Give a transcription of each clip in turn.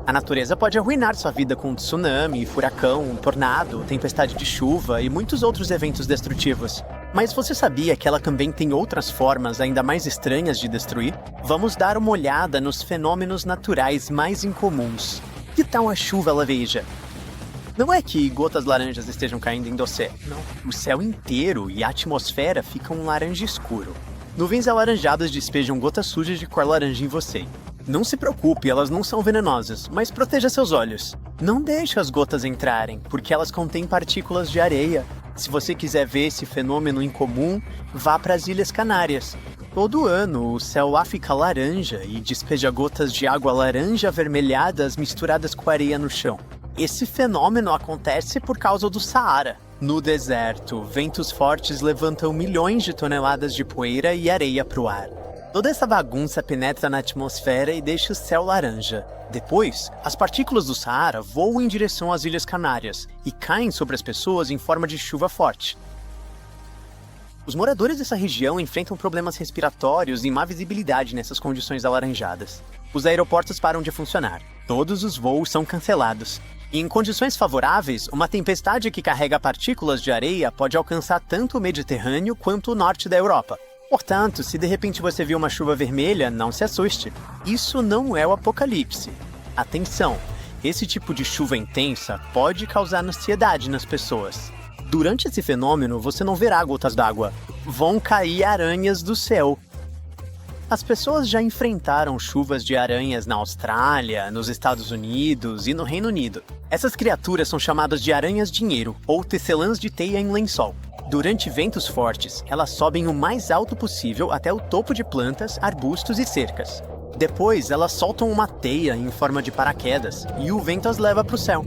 A natureza pode arruinar sua vida com tsunami, furacão, tornado, tempestade de chuva e muitos outros eventos destrutivos. Mas você sabia que ela também tem outras formas ainda mais estranhas de destruir? Vamos dar uma olhada nos fenômenos naturais mais incomuns. Que tal a chuva laveja? Não é que gotas laranjas estejam caindo em você, não. O céu inteiro e a atmosfera ficam um laranja escuro. Nuvens alaranjadas despejam gotas sujas de cor laranja em você. Não se preocupe, elas não são venenosas, mas proteja seus olhos. Não deixe as gotas entrarem, porque elas contêm partículas de areia. Se você quiser ver esse fenômeno incomum, vá para as Ilhas Canárias. Todo ano, o céu lá fica laranja e despeja gotas de água laranja avermelhadas misturadas com areia no chão. Esse fenômeno acontece por causa do Saara. No deserto, ventos fortes levantam milhões de toneladas de poeira e areia para o ar. Toda essa bagunça penetra na atmosfera e deixa o céu laranja. Depois, as partículas do Saara voam em direção às Ilhas Canárias e caem sobre as pessoas em forma de chuva forte. Os moradores dessa região enfrentam problemas respiratórios e má visibilidade nessas condições alaranjadas. Os aeroportos param de funcionar. Todos os voos são cancelados. E em condições favoráveis, uma tempestade que carrega partículas de areia pode alcançar tanto o Mediterrâneo quanto o norte da Europa. Portanto, se de repente você viu uma chuva vermelha, não se assuste. Isso não é o apocalipse. Atenção! Esse tipo de chuva intensa pode causar ansiedade nas pessoas. Durante esse fenômeno, você não verá gotas d'água. Vão cair aranhas do céu. As pessoas já enfrentaram chuvas de aranhas na Austrália, nos Estados Unidos e no Reino Unido. Essas criaturas são chamadas de aranhas-dinheiro ou tecelãs de teia em lençol. Durante ventos fortes, elas sobem o mais alto possível até o topo de plantas, arbustos e cercas. Depois, elas soltam uma teia em forma de paraquedas e o vento as leva para o céu.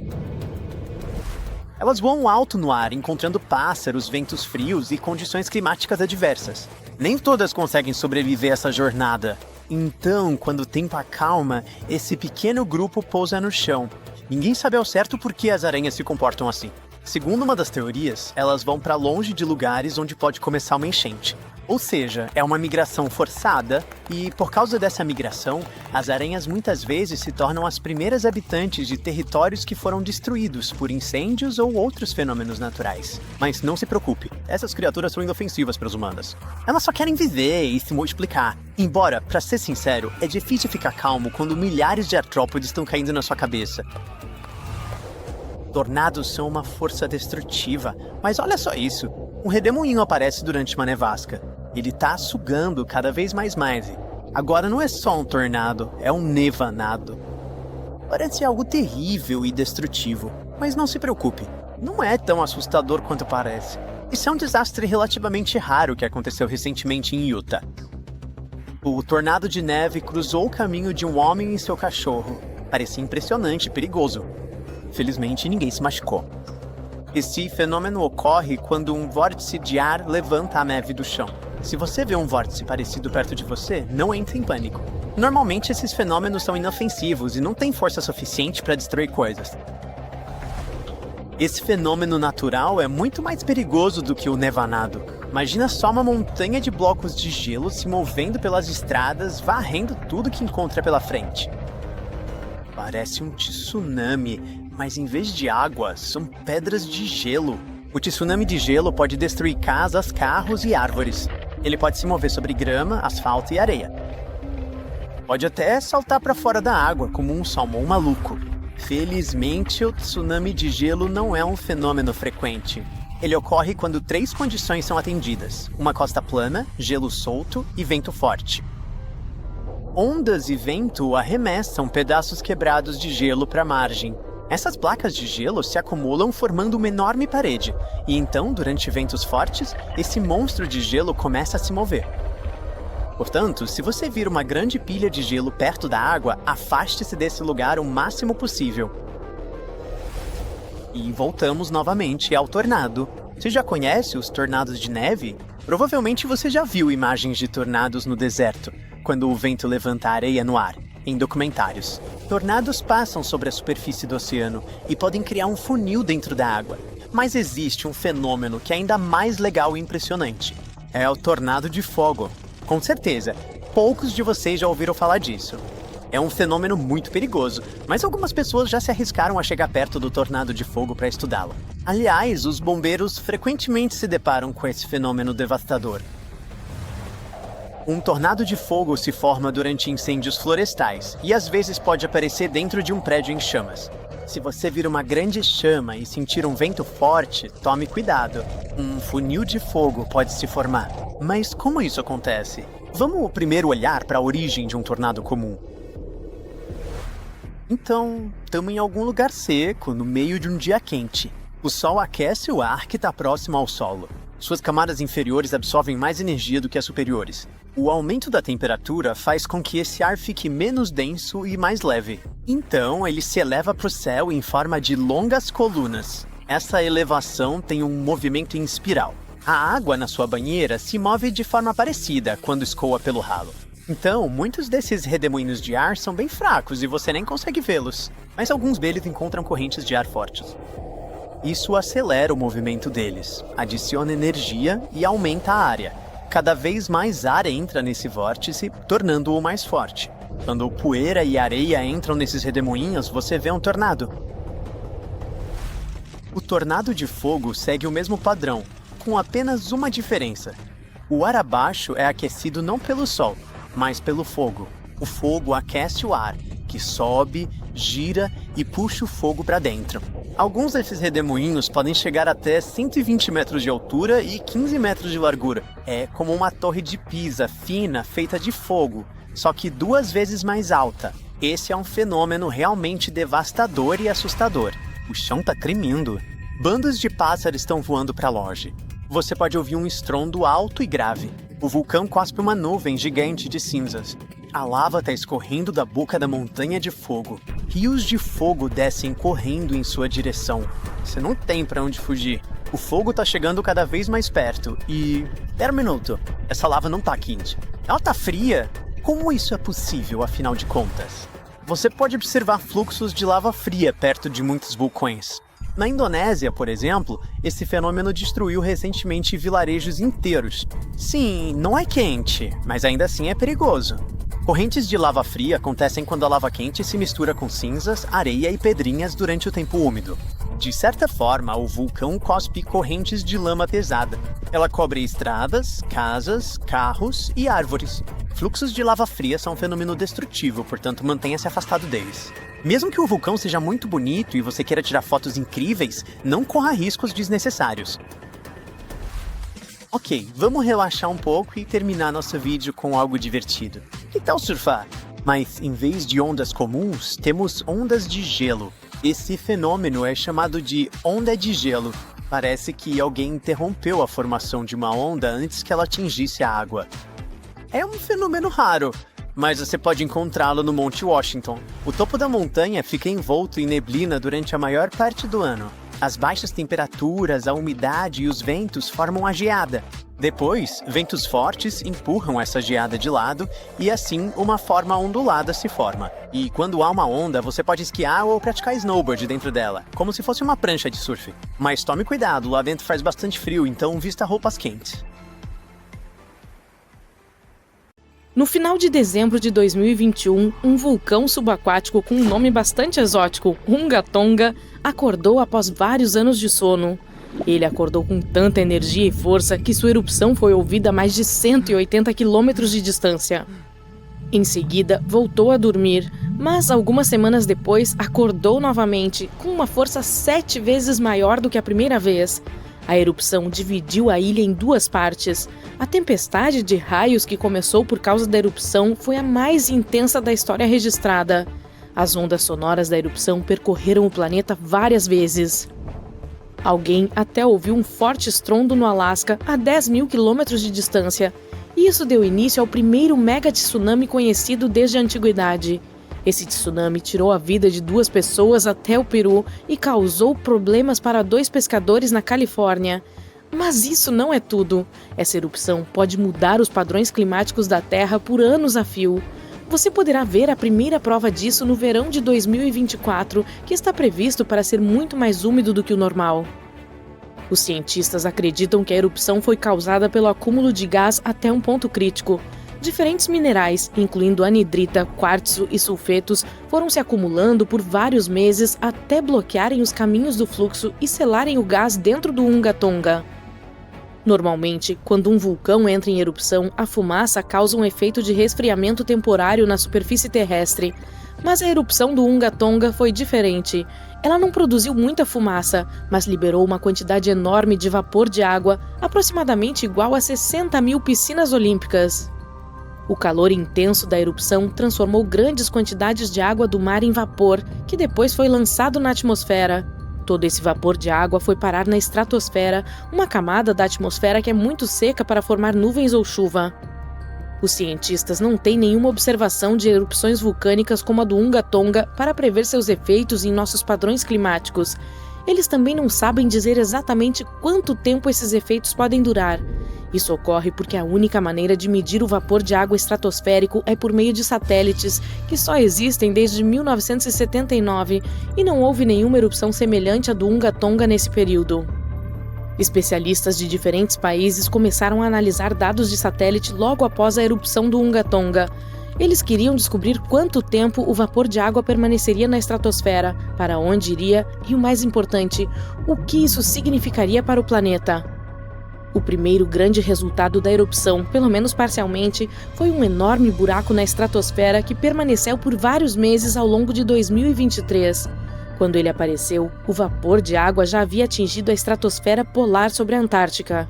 Elas voam alto no ar, encontrando pássaros, ventos frios e condições climáticas adversas. Nem todas conseguem sobreviver a essa jornada. Então, quando o tempo acalma, esse pequeno grupo pousa no chão. Ninguém sabe ao certo por que as aranhas se comportam assim. Segundo uma das teorias, elas vão para longe de lugares onde pode começar uma enchente. Ou seja, é uma migração forçada e, por causa dessa migração, as aranhas muitas vezes se tornam as primeiras habitantes de territórios que foram destruídos por incêndios ou outros fenômenos naturais. Mas não se preocupe, essas criaturas são inofensivas para os humanos. Elas só querem viver e se multiplicar. Embora, para ser sincero, é difícil ficar calmo quando milhares de artrópodes estão caindo na sua cabeça. Tornados são uma força destrutiva, mas olha só isso. Um redemoinho aparece durante uma nevasca. Ele tá sugando cada vez mais. Agora não é só um tornado, é um nevanado. Parece algo terrível e destrutivo, mas não se preocupe. Não é tão assustador quanto parece. Isso é um desastre relativamente raro que aconteceu recentemente em Utah. O tornado de neve cruzou o caminho de um homem e seu cachorro. Parecia impressionante e perigoso. Felizmente, ninguém se machucou. Esse fenômeno ocorre quando um vórtice de ar levanta a neve do chão. Se você vê um vórtice parecido perto de você, não entre em pânico. Normalmente, esses fenômenos são inofensivos e não têm força suficiente para destruir coisas. Esse fenômeno natural é muito mais perigoso do que o nevanado. Imagina só uma montanha de blocos de gelo se movendo pelas estradas, varrendo tudo que encontra pela frente. Parece um tsunami, mas em vez de água, são pedras de gelo. O tsunami de gelo pode destruir casas, carros e árvores. Ele pode se mover sobre grama, asfalto e areia. Pode até saltar para fora da água, como um salmão maluco. Felizmente, o tsunami de gelo não é um fenômeno frequente. Ele ocorre quando 3 condições são atendidas: uma costa plana, gelo solto e vento forte. Ondas e vento arremessam pedaços quebrados de gelo para a margem. Essas placas de gelo se acumulam formando uma enorme parede, e então, durante ventos fortes, esse monstro de gelo começa a se mover. Portanto, se você vir uma grande pilha de gelo perto da água, afaste-se desse lugar o máximo possível. E voltamos novamente ao tornado. Você já conhece os tornados de neve? Provavelmente você já viu imagens de tornados no deserto, quando o vento levanta a areia no ar, em documentários. Tornados passam sobre a superfície do oceano e podem criar um funil dentro da água. Mas existe um fenômeno que é ainda mais legal e impressionante. É o tornado de fogo. Com certeza, poucos de vocês já ouviram falar disso. É um fenômeno muito perigoso, mas algumas pessoas já se arriscaram a chegar perto do tornado de fogo para estudá-lo. Aliás, os bombeiros frequentemente se deparam com esse fenômeno devastador. Um tornado de fogo se forma durante incêndios florestais e às vezes pode aparecer dentro de um prédio em chamas. Se você vir uma grande chama e sentir um vento forte, tome cuidado. Um funil de fogo pode se formar. Mas como isso acontece? Vamos primeiro olhar para a origem de um tornado comum. Então, estamos em algum lugar seco, no meio de um dia quente. O sol aquece o ar que está próximo ao solo. Suas camadas inferiores absorvem mais energia do que as superiores. O aumento da temperatura faz com que esse ar fique menos denso e mais leve. Então, ele se eleva para o céu em forma de longas colunas. Essa elevação tem um movimento em espiral. A água na sua banheira se move de forma parecida quando escoa pelo ralo. Então, muitos desses redemoinhos de ar são bem fracos e você nem consegue vê-los. Mas alguns deles encontram correntes de ar fortes. Isso acelera o movimento deles, adiciona energia e aumenta a área. Cada vez mais ar entra nesse vórtice, tornando-o mais forte. Quando poeira e areia entram nesses redemoinhos, você vê um tornado. O tornado de fogo segue o mesmo padrão, com apenas uma diferença. O ar abaixo é aquecido não pelo sol, mas pelo fogo. O fogo aquece o ar, que sobe, gira e puxa o fogo para dentro. Alguns desses redemoinhos podem chegar até 120 metros de altura e 15 metros de largura. É como uma torre de Pisa fina feita de fogo, só que 2 vezes mais alta. Esse é um fenômeno realmente devastador e assustador. O chão tá tremendo. Bandos de pássaros estão voando para longe. Você pode ouvir um estrondo alto e grave. O vulcão cospe uma nuvem gigante de cinzas. A lava está escorrendo da boca da montanha de fogo. Rios de fogo descem correndo em sua direção. Você não tem para onde fugir. O fogo está chegando cada vez mais perto e... Pera um minuto. Essa lava não tá quente. Ela tá fria? Como isso é possível, afinal de contas? Você pode observar fluxos de lava fria perto de muitos vulcões. Na Indonésia, por exemplo, esse fenômeno destruiu recentemente vilarejos inteiros. Sim, não é quente, mas ainda assim é perigoso. Correntes de lava fria acontecem quando a lava quente se mistura com cinzas, areia e pedrinhas durante o tempo úmido. De certa forma, o vulcão cospe correntes de lama pesada. Ela cobre estradas, casas, carros e árvores. Fluxos de lava fria são um fenômeno destrutivo, portanto mantenha-se afastado deles. Mesmo que o vulcão seja muito bonito e você queira tirar fotos incríveis, não corra riscos desnecessários. Ok, vamos relaxar um pouco e terminar nosso vídeo com algo divertido. Que tal surfar? Mas em vez de ondas comuns, temos ondas de gelo. Esse fenômeno é chamado de onda de gelo. Parece que alguém interrompeu a formação de uma onda antes que ela atingisse a água. É um fenômeno raro, mas você pode encontrá-lo no Monte Washington. O topo da montanha fica envolto em neblina durante a maior parte do ano. As baixas temperaturas, a umidade e os ventos formam a geada. Depois, ventos fortes empurram essa geada de lado e assim uma forma ondulada se forma. E quando há uma onda, você pode esquiar ou praticar snowboard dentro dela, como se fosse uma prancha de surf. Mas tome cuidado, lá dentro faz bastante frio, então vista roupas quentes. No final de dezembro de 2021, um vulcão subaquático com um nome bastante exótico, Hunga Tonga, acordou após vários anos de sono. Ele acordou com tanta energia e força que sua erupção foi ouvida a mais de 180 quilômetros de distância. Em seguida, voltou a dormir, mas algumas semanas depois acordou novamente, com uma força 7 vezes maior do que a primeira vez. A erupção dividiu a ilha em 2 partes. A tempestade de raios que começou por causa da erupção foi a mais intensa da história registrada. As ondas sonoras da erupção percorreram o planeta várias vezes. Alguém até ouviu um forte estrondo no Alasca a 10.000 quilômetros de distância. Isso deu início ao primeiro mega tsunami conhecido desde a antiguidade. Esse tsunami tirou a vida de 2 pessoas até o Peru e causou problemas para 2 pescadores na Califórnia. Mas isso não é tudo. Essa erupção pode mudar os padrões climáticos da Terra por anos a fio. Você poderá ver a primeira prova disso no verão de 2024, que está previsto para ser muito mais úmido do que o normal. Os cientistas acreditam que a erupção foi causada pelo acúmulo de gás até um ponto crítico. Diferentes minerais, incluindo anidrita, quartzo e sulfetos, foram se acumulando por vários meses até bloquearem os caminhos do fluxo e selarem o gás dentro do Unga Tonga. Normalmente, quando um vulcão entra em erupção, a fumaça causa um efeito de resfriamento temporário na superfície terrestre. Mas a erupção do Unga Tonga foi diferente. Ela não produziu muita fumaça, mas liberou uma quantidade enorme de vapor de água, aproximadamente igual a 60 mil piscinas olímpicas. O calor intenso da erupção transformou grandes quantidades de água do mar em vapor, que depois foi lançado na atmosfera. Todo esse vapor de água foi parar na estratosfera, uma camada da atmosfera que é muito seca para formar nuvens ou chuva. Os cientistas não têm nenhuma observação de erupções vulcânicas como a do Unga Tonga para prever seus efeitos em nossos padrões climáticos. Eles também não sabem dizer exatamente quanto tempo esses efeitos podem durar. Isso ocorre porque a única maneira de medir o vapor de água estratosférico é por meio de satélites, que só existem desde 1979, e não houve nenhuma erupção semelhante à do Unga Tonga nesse período. Especialistas de diferentes países começaram a analisar dados de satélite logo após a erupção do Unga Tonga. Eles queriam descobrir quanto tempo o vapor de água permaneceria na estratosfera, para onde iria e, o mais importante, o que isso significaria para o planeta. O primeiro grande resultado da erupção, pelo menos parcialmente, foi um enorme buraco na estratosfera que permaneceu por vários meses ao longo de 2023. Quando ele apareceu, o vapor de água já havia atingido a estratosfera polar sobre a Antártica.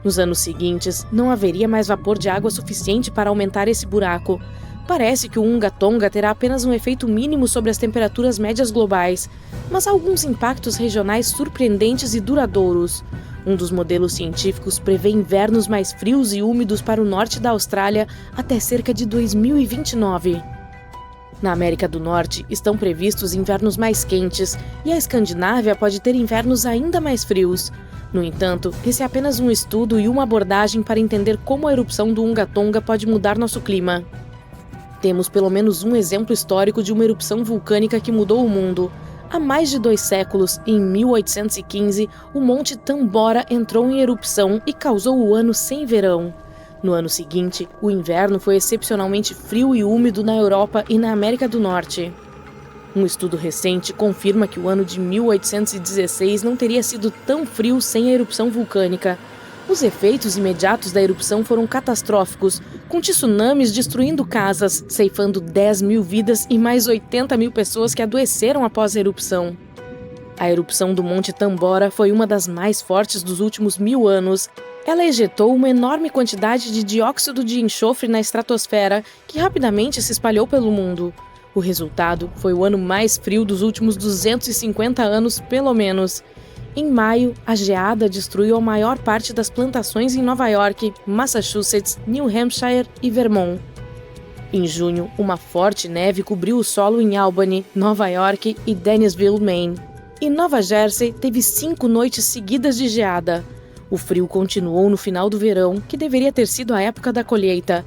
Nos anos seguintes, não haveria mais vapor de água suficiente para aumentar esse buraco. Parece que o Unga Tonga terá apenas um efeito mínimo sobre as temperaturas médias globais, mas há alguns impactos regionais surpreendentes e duradouros. Um dos modelos científicos prevê invernos mais frios e úmidos para o norte da Austrália até cerca de 2029. Na América do Norte, estão previstos invernos mais quentes, e a Escandinávia pode ter invernos ainda mais frios. No entanto, esse é apenas um estudo e uma abordagem para entender como a erupção do Unga Tonga pode mudar nosso clima. Temos pelo menos um exemplo histórico de uma erupção vulcânica que mudou o mundo. Há mais de 2 séculos, em 1815, o Monte Tambora entrou em erupção e causou o ano sem verão. No ano seguinte, o inverno foi excepcionalmente frio e úmido na Europa e na América do Norte. Um estudo recente confirma que o ano de 1816 não teria sido tão frio sem a erupção vulcânica. Os efeitos imediatos da erupção foram catastróficos, com tsunamis destruindo casas, ceifando 10 mil vidas e mais 80 mil pessoas que adoeceram após a erupção. A erupção do Monte Tambora foi uma das mais fortes dos últimos 1000 anos. Ela ejetou uma enorme quantidade de dióxido de enxofre na estratosfera, que rapidamente se espalhou pelo mundo. O resultado foi o ano mais frio dos últimos 250 anos, pelo menos. Em maio, a geada destruiu a maior parte das plantações em Nova York, Massachusetts, New Hampshire e Vermont. Em junho, uma forte neve cobriu o solo em Albany, Nova York e Dennisville, Maine. E Nova Jersey teve 5 noites seguidas de geada. O frio continuou no final do verão, que deveria ter sido a época da colheita.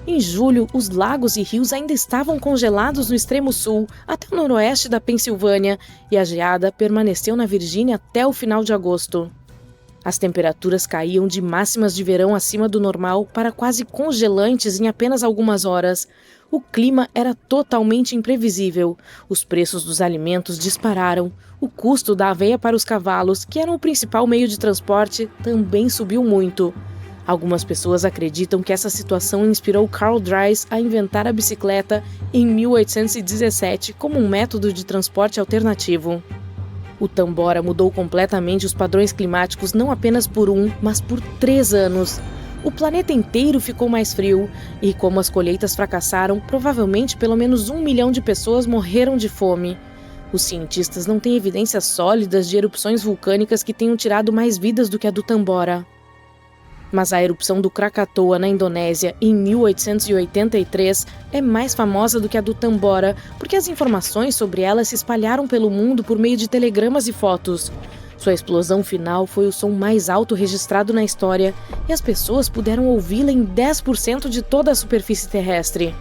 Em julho, os lagos e rios ainda estavam congelados no extremo sul, até o noroeste da Pensilvânia, e a geada permaneceu na Virgínia até o final de agosto. As temperaturas caíam de máximas de verão acima do normal para quase congelantes em apenas algumas horas. O clima era totalmente imprevisível. Os preços dos alimentos dispararam. O custo da aveia para os cavalos, que eram o principal meio de transporte, também subiu muito. Algumas pessoas acreditam que essa situação inspirou Carl Dries a inventar a bicicleta em 1817 como um método de transporte alternativo. O Tambora mudou completamente os padrões climáticos não apenas por 1, mas por 3 anos. O planeta inteiro ficou mais frio e, como as colheitas fracassaram, provavelmente pelo menos 1 milhão de pessoas morreram de fome. Os cientistas não têm evidências sólidas de erupções vulcânicas que tenham tirado mais vidas do que a do Tambora. Mas a erupção do Krakatoa na Indonésia em 1883 é mais famosa do que a do Tambora, porque as informações sobre ela se espalharam pelo mundo por meio de telegramas e fotos. Sua explosão final foi o som mais alto registrado na história e as pessoas puderam ouvi-la em 10% de toda a superfície terrestre.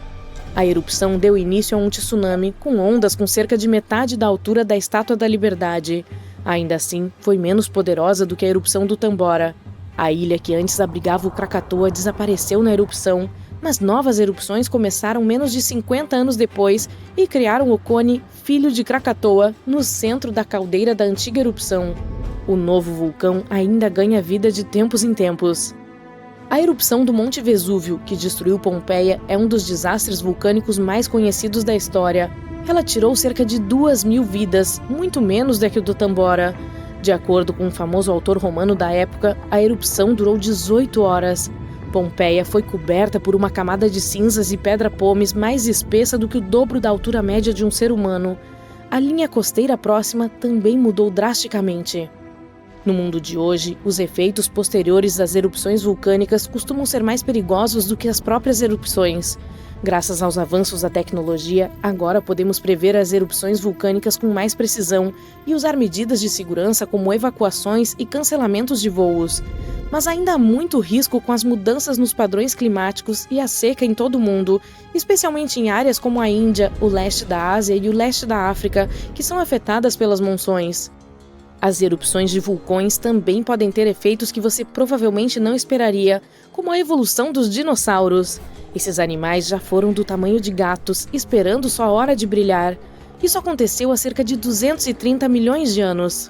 A erupção deu início a um tsunami com ondas com cerca de metade da altura da Estátua da Liberdade. Ainda assim, foi menos poderosa do que a erupção do Tambora. A ilha que antes abrigava o Krakatoa desapareceu na erupção. Mas novas erupções começaram menos de 50 anos depois e criaram o cone Filho de Krakatoa no centro da caldeira da antiga erupção. O novo vulcão ainda ganha vida de tempos em tempos. A erupção do Monte Vesúvio, que destruiu Pompeia, é um dos desastres vulcânicos mais conhecidos da história. Ela tirou cerca de 2.000 vidas, muito menos do que o do Tambora. De acordo com um famoso autor romano da época, a erupção durou 18 horas. Pompeia foi coberta por uma camada de cinzas e pedra-pomes mais espessa do que o dobro da altura média de um ser humano. A linha costeira próxima também mudou drasticamente. No mundo de hoje, os efeitos posteriores das erupções vulcânicas costumam ser mais perigosos do que as próprias erupções. Graças aos avanços da tecnologia, agora podemos prever as erupções vulcânicas com mais precisão e usar medidas de segurança como evacuações e cancelamentos de voos. Mas ainda há muito risco com as mudanças nos padrões climáticos e a seca em todo o mundo, especialmente em áreas como a Índia, o leste da Ásia e o leste da África, que são afetadas pelas monções. As erupções de vulcões também podem ter efeitos que você provavelmente não esperaria, como a evolução dos dinossauros. Esses animais já foram do tamanho de gatos, esperando sua hora de brilhar. Isso aconteceu há cerca de 230 milhões de anos.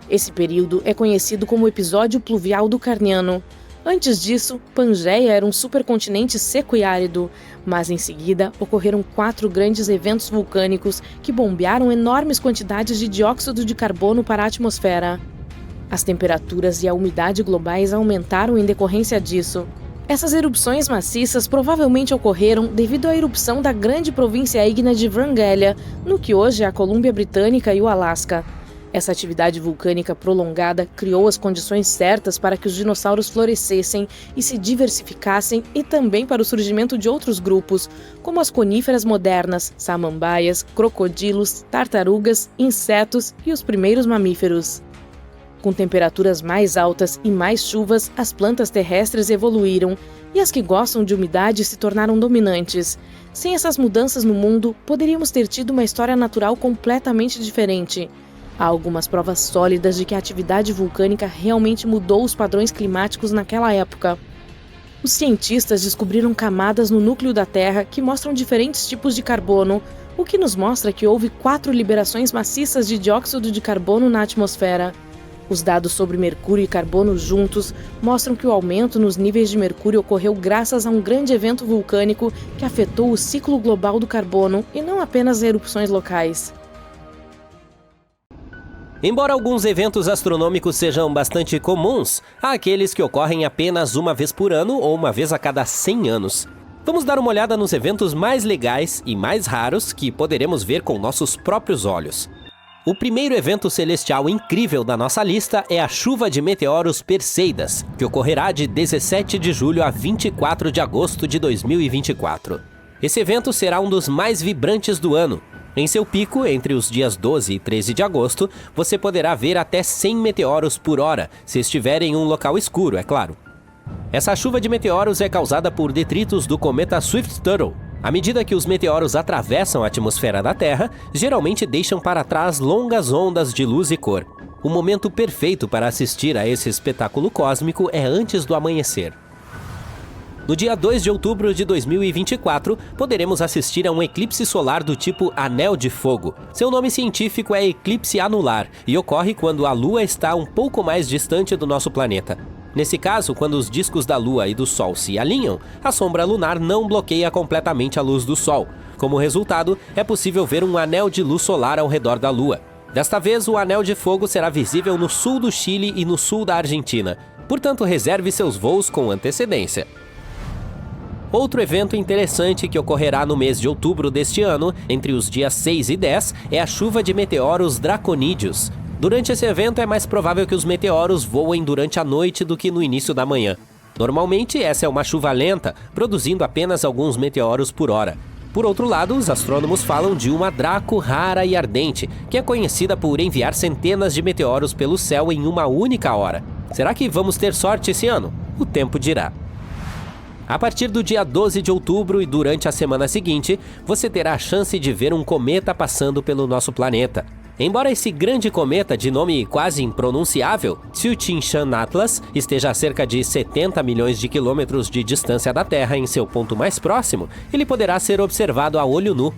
Esse período é conhecido como episódio pluvial do Carniano. Antes disso, Pangeia era um supercontinente seco e árido, mas em seguida ocorreram 4 grandes eventos vulcânicos que bombearam enormes quantidades de dióxido de carbono para a atmosfera. As temperaturas e a umidade globais aumentaram em decorrência disso. Essas erupções maciças provavelmente ocorreram devido à erupção da grande província ígnea de Wrangélia, no que hoje é a Colômbia Britânica e o Alasca. Essa atividade vulcânica prolongada criou as condições certas para que os dinossauros florescessem e se diversificassem e também para o surgimento de outros grupos, como as coníferas modernas, samambaias, crocodilos, tartarugas, insetos e os primeiros mamíferos. Com temperaturas mais altas e mais chuvas, as plantas terrestres evoluíram e as que gostam de umidade se tornaram dominantes. Sem essas mudanças no mundo, poderíamos ter tido uma história natural completamente diferente. Há algumas provas sólidas de que a atividade vulcânica realmente mudou os padrões climáticos naquela época. Os cientistas descobriram camadas no núcleo da Terra que mostram diferentes tipos de carbono, o que nos mostra que houve 4 liberações maciças de dióxido de carbono na atmosfera. Os dados sobre mercúrio e carbono juntos mostram que o aumento nos níveis de mercúrio ocorreu graças a um grande evento vulcânico que afetou o ciclo global do carbono e não apenas erupções locais. Embora alguns eventos astronômicos sejam bastante comuns, há aqueles que ocorrem apenas uma vez por ano ou uma vez a cada 100 anos. Vamos dar uma olhada nos eventos mais legais e mais raros que poderemos ver com nossos próprios olhos. O primeiro evento celestial incrível da nossa lista é a chuva de meteoros Perseidas, que ocorrerá de 17 de julho a 24 de agosto de 2024. Esse evento será um dos mais vibrantes do ano. Em seu pico, entre os dias 12 e 13 de agosto, você poderá ver até 100 meteoros por hora, se estiver em um local escuro, é claro. Essa chuva de meteoros é causada por detritos do cometa Swift-Tuttle. À medida que os meteoros atravessam a atmosfera da Terra, geralmente deixam para trás longas ondas de luz e cor. O momento perfeito para assistir a esse espetáculo cósmico é antes do amanhecer. No dia 2 de outubro de 2024, poderemos assistir a um eclipse solar do tipo Anel de Fogo. Seu nome científico é eclipse anular e ocorre quando a Lua está um pouco mais distante do nosso planeta. Nesse caso, quando os discos da Lua e do Sol se alinham, a sombra lunar não bloqueia completamente a luz do Sol. Como resultado, é possível ver um anel de luz solar ao redor da Lua. Desta vez, o Anel de Fogo será visível no sul do Chile e no sul da Argentina. Portanto, reserve seus voos com antecedência. Outro evento interessante que ocorrerá no mês de outubro deste ano, entre os dias 6 e 10, é a chuva de meteoros draconídeos. Durante esse evento é mais provável que os meteoros voem durante a noite do que no início da manhã. Normalmente, essa é uma chuva lenta, produzindo apenas alguns meteoros por hora. Por outro lado, os astrônomos falam de uma Draco rara e ardente, que é conhecida por enviar centenas de meteoros pelo céu em uma única hora. Será que vamos ter sorte esse ano? O tempo dirá. A partir do dia 12 de outubro e durante a semana seguinte, você terá a chance de ver um cometa passando pelo nosso planeta. Embora esse grande cometa de nome quase impronunciável, Tsuchinshan Atlas, esteja a cerca de 70 milhões de quilômetros de distância da Terra em seu ponto mais próximo, ele poderá ser observado a olho nu.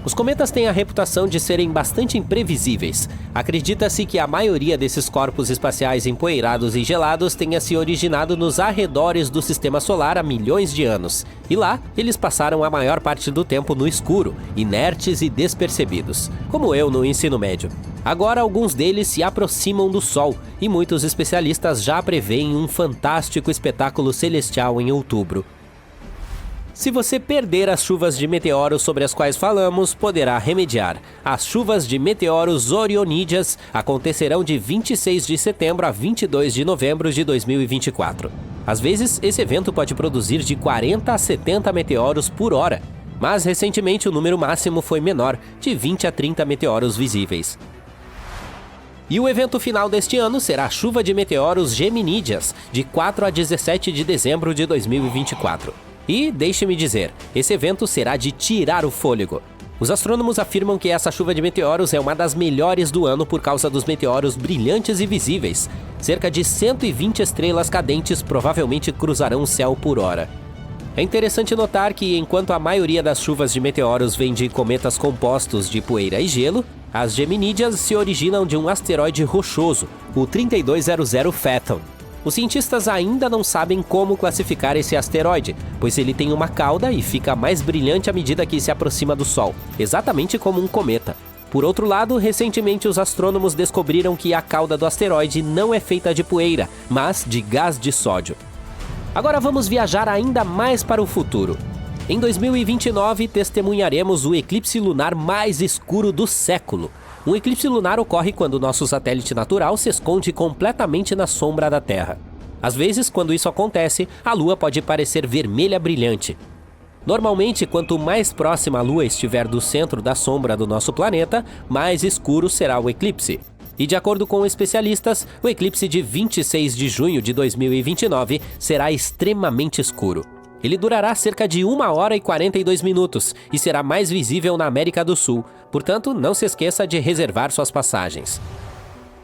Os cometas têm a reputação de serem bastante imprevisíveis. Acredita-se que a maioria desses corpos espaciais empoeirados e gelados tenha se originado nos arredores do Sistema Solar há milhões de anos. E lá, eles passaram a maior parte do tempo no escuro, inertes e despercebidos, como eu no ensino médio. Agora, alguns deles se aproximam do Sol, e muitos especialistas já preveem um fantástico espetáculo celestial em outubro. Se você perder as chuvas de meteoros sobre as quais falamos, poderá remediar. As chuvas de meteoros orionídeas acontecerão de 26 de setembro a 22 de novembro de 2024. Às vezes, esse evento pode produzir de 40 a 70 meteoros por hora, mas recentemente o número máximo foi menor, de 20 a 30 meteoros visíveis. E o evento final deste ano será a chuva de meteoros geminídeas, de 4 a 17 de dezembro de 2024. E, deixe-me dizer, esse evento será de tirar o fôlego. Os astrônomos afirmam que essa chuva de meteoros é uma das melhores do ano por causa dos meteoros brilhantes e visíveis. Cerca de 120 estrelas cadentes provavelmente cruzarão o céu por hora. É interessante notar que, enquanto a maioria das chuvas de meteoros vem de cometas compostos de poeira e gelo, as geminídeas se originam de um asteroide rochoso, o 3200 Phaethon. Os cientistas ainda não sabem como classificar esse asteroide, pois ele tem uma cauda e fica mais brilhante à medida que se aproxima do Sol, exatamente como um cometa. Por outro lado, recentemente os astrônomos descobriram que a cauda do asteroide não é feita de poeira, mas de gás de sódio. Agora vamos viajar ainda mais para o futuro. Em 2029, testemunharemos o eclipse lunar mais escuro do século. Um eclipse lunar ocorre quando nosso satélite natural se esconde completamente na sombra da Terra. Às vezes, quando isso acontece, a Lua pode parecer vermelha brilhante. Normalmente, quanto mais próxima a Lua estiver do centro da sombra do nosso planeta, mais escuro será o eclipse. E de acordo com especialistas, o eclipse de 26 de junho de 2029 será extremamente escuro. Ele durará cerca de 1 hora e 42 minutos e será mais visível na América do Sul, portanto, não se esqueça de reservar suas passagens.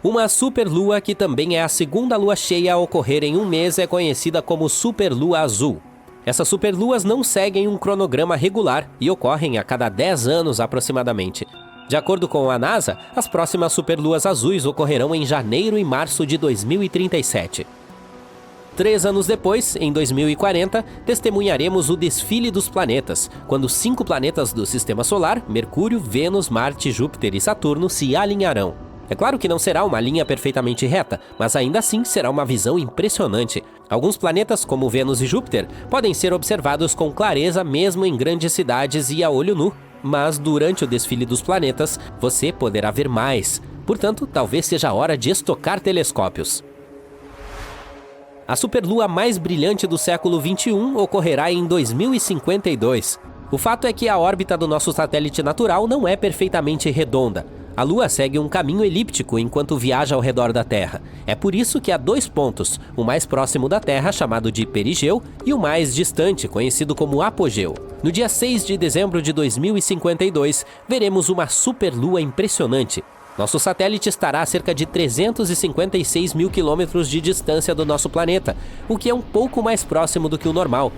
Uma superlua, que também é a segunda lua cheia a ocorrer em um mês, é conhecida como superlua azul. Essas superluas não seguem um cronograma regular e ocorrem a cada 10 anos aproximadamente. De acordo com a NASA, as próximas superluas azuis ocorrerão em janeiro e março de 2037. 3 anos depois, em 2040, testemunharemos o desfile dos planetas, quando 5 planetas do Sistema Solar, Mercúrio, Vênus, Marte, Júpiter e Saturno, se alinharão. É claro que não será uma linha perfeitamente reta, mas ainda assim será uma visão impressionante. Alguns planetas, como Vênus e Júpiter, podem ser observados com clareza mesmo em grandes cidades e a olho nu, mas durante o desfile dos planetas, você poderá ver mais. Portanto, talvez seja a hora de estocar telescópios. A superlua mais brilhante do século XXI ocorrerá em 2052. O fato é que a órbita do nosso satélite natural não é perfeitamente redonda. A Lua segue um caminho elíptico enquanto viaja ao redor da Terra. É por isso que há 2 pontos, o mais próximo da Terra, chamado de perigeu, e o mais distante, conhecido como apogeu. No dia 6 de dezembro de 2052, veremos uma superlua impressionante. Nosso satélite estará a cerca de 356 mil quilômetros de distância do nosso planeta, o que é um pouco mais próximo do que o normal.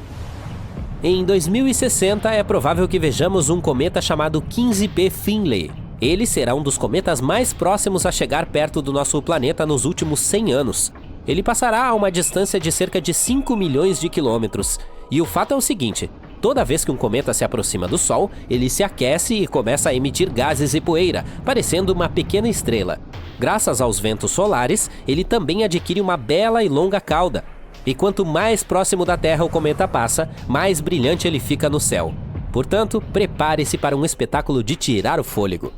Em 2060, é provável que vejamos um cometa chamado 15P Finlay. Ele será um dos cometas mais próximos a chegar perto do nosso planeta nos últimos 100 anos. Ele passará a uma distância de cerca de 5 milhões de quilômetros. E o fato é o seguinte: toda vez que um cometa se aproxima do Sol, ele se aquece e começa a emitir gases e poeira, parecendo uma pequena estrela. Graças aos ventos solares, ele também adquire uma bela e longa cauda. E quanto mais próximo da Terra o cometa passa, mais brilhante ele fica no céu. Portanto, prepare-se para um espetáculo de tirar o fôlego.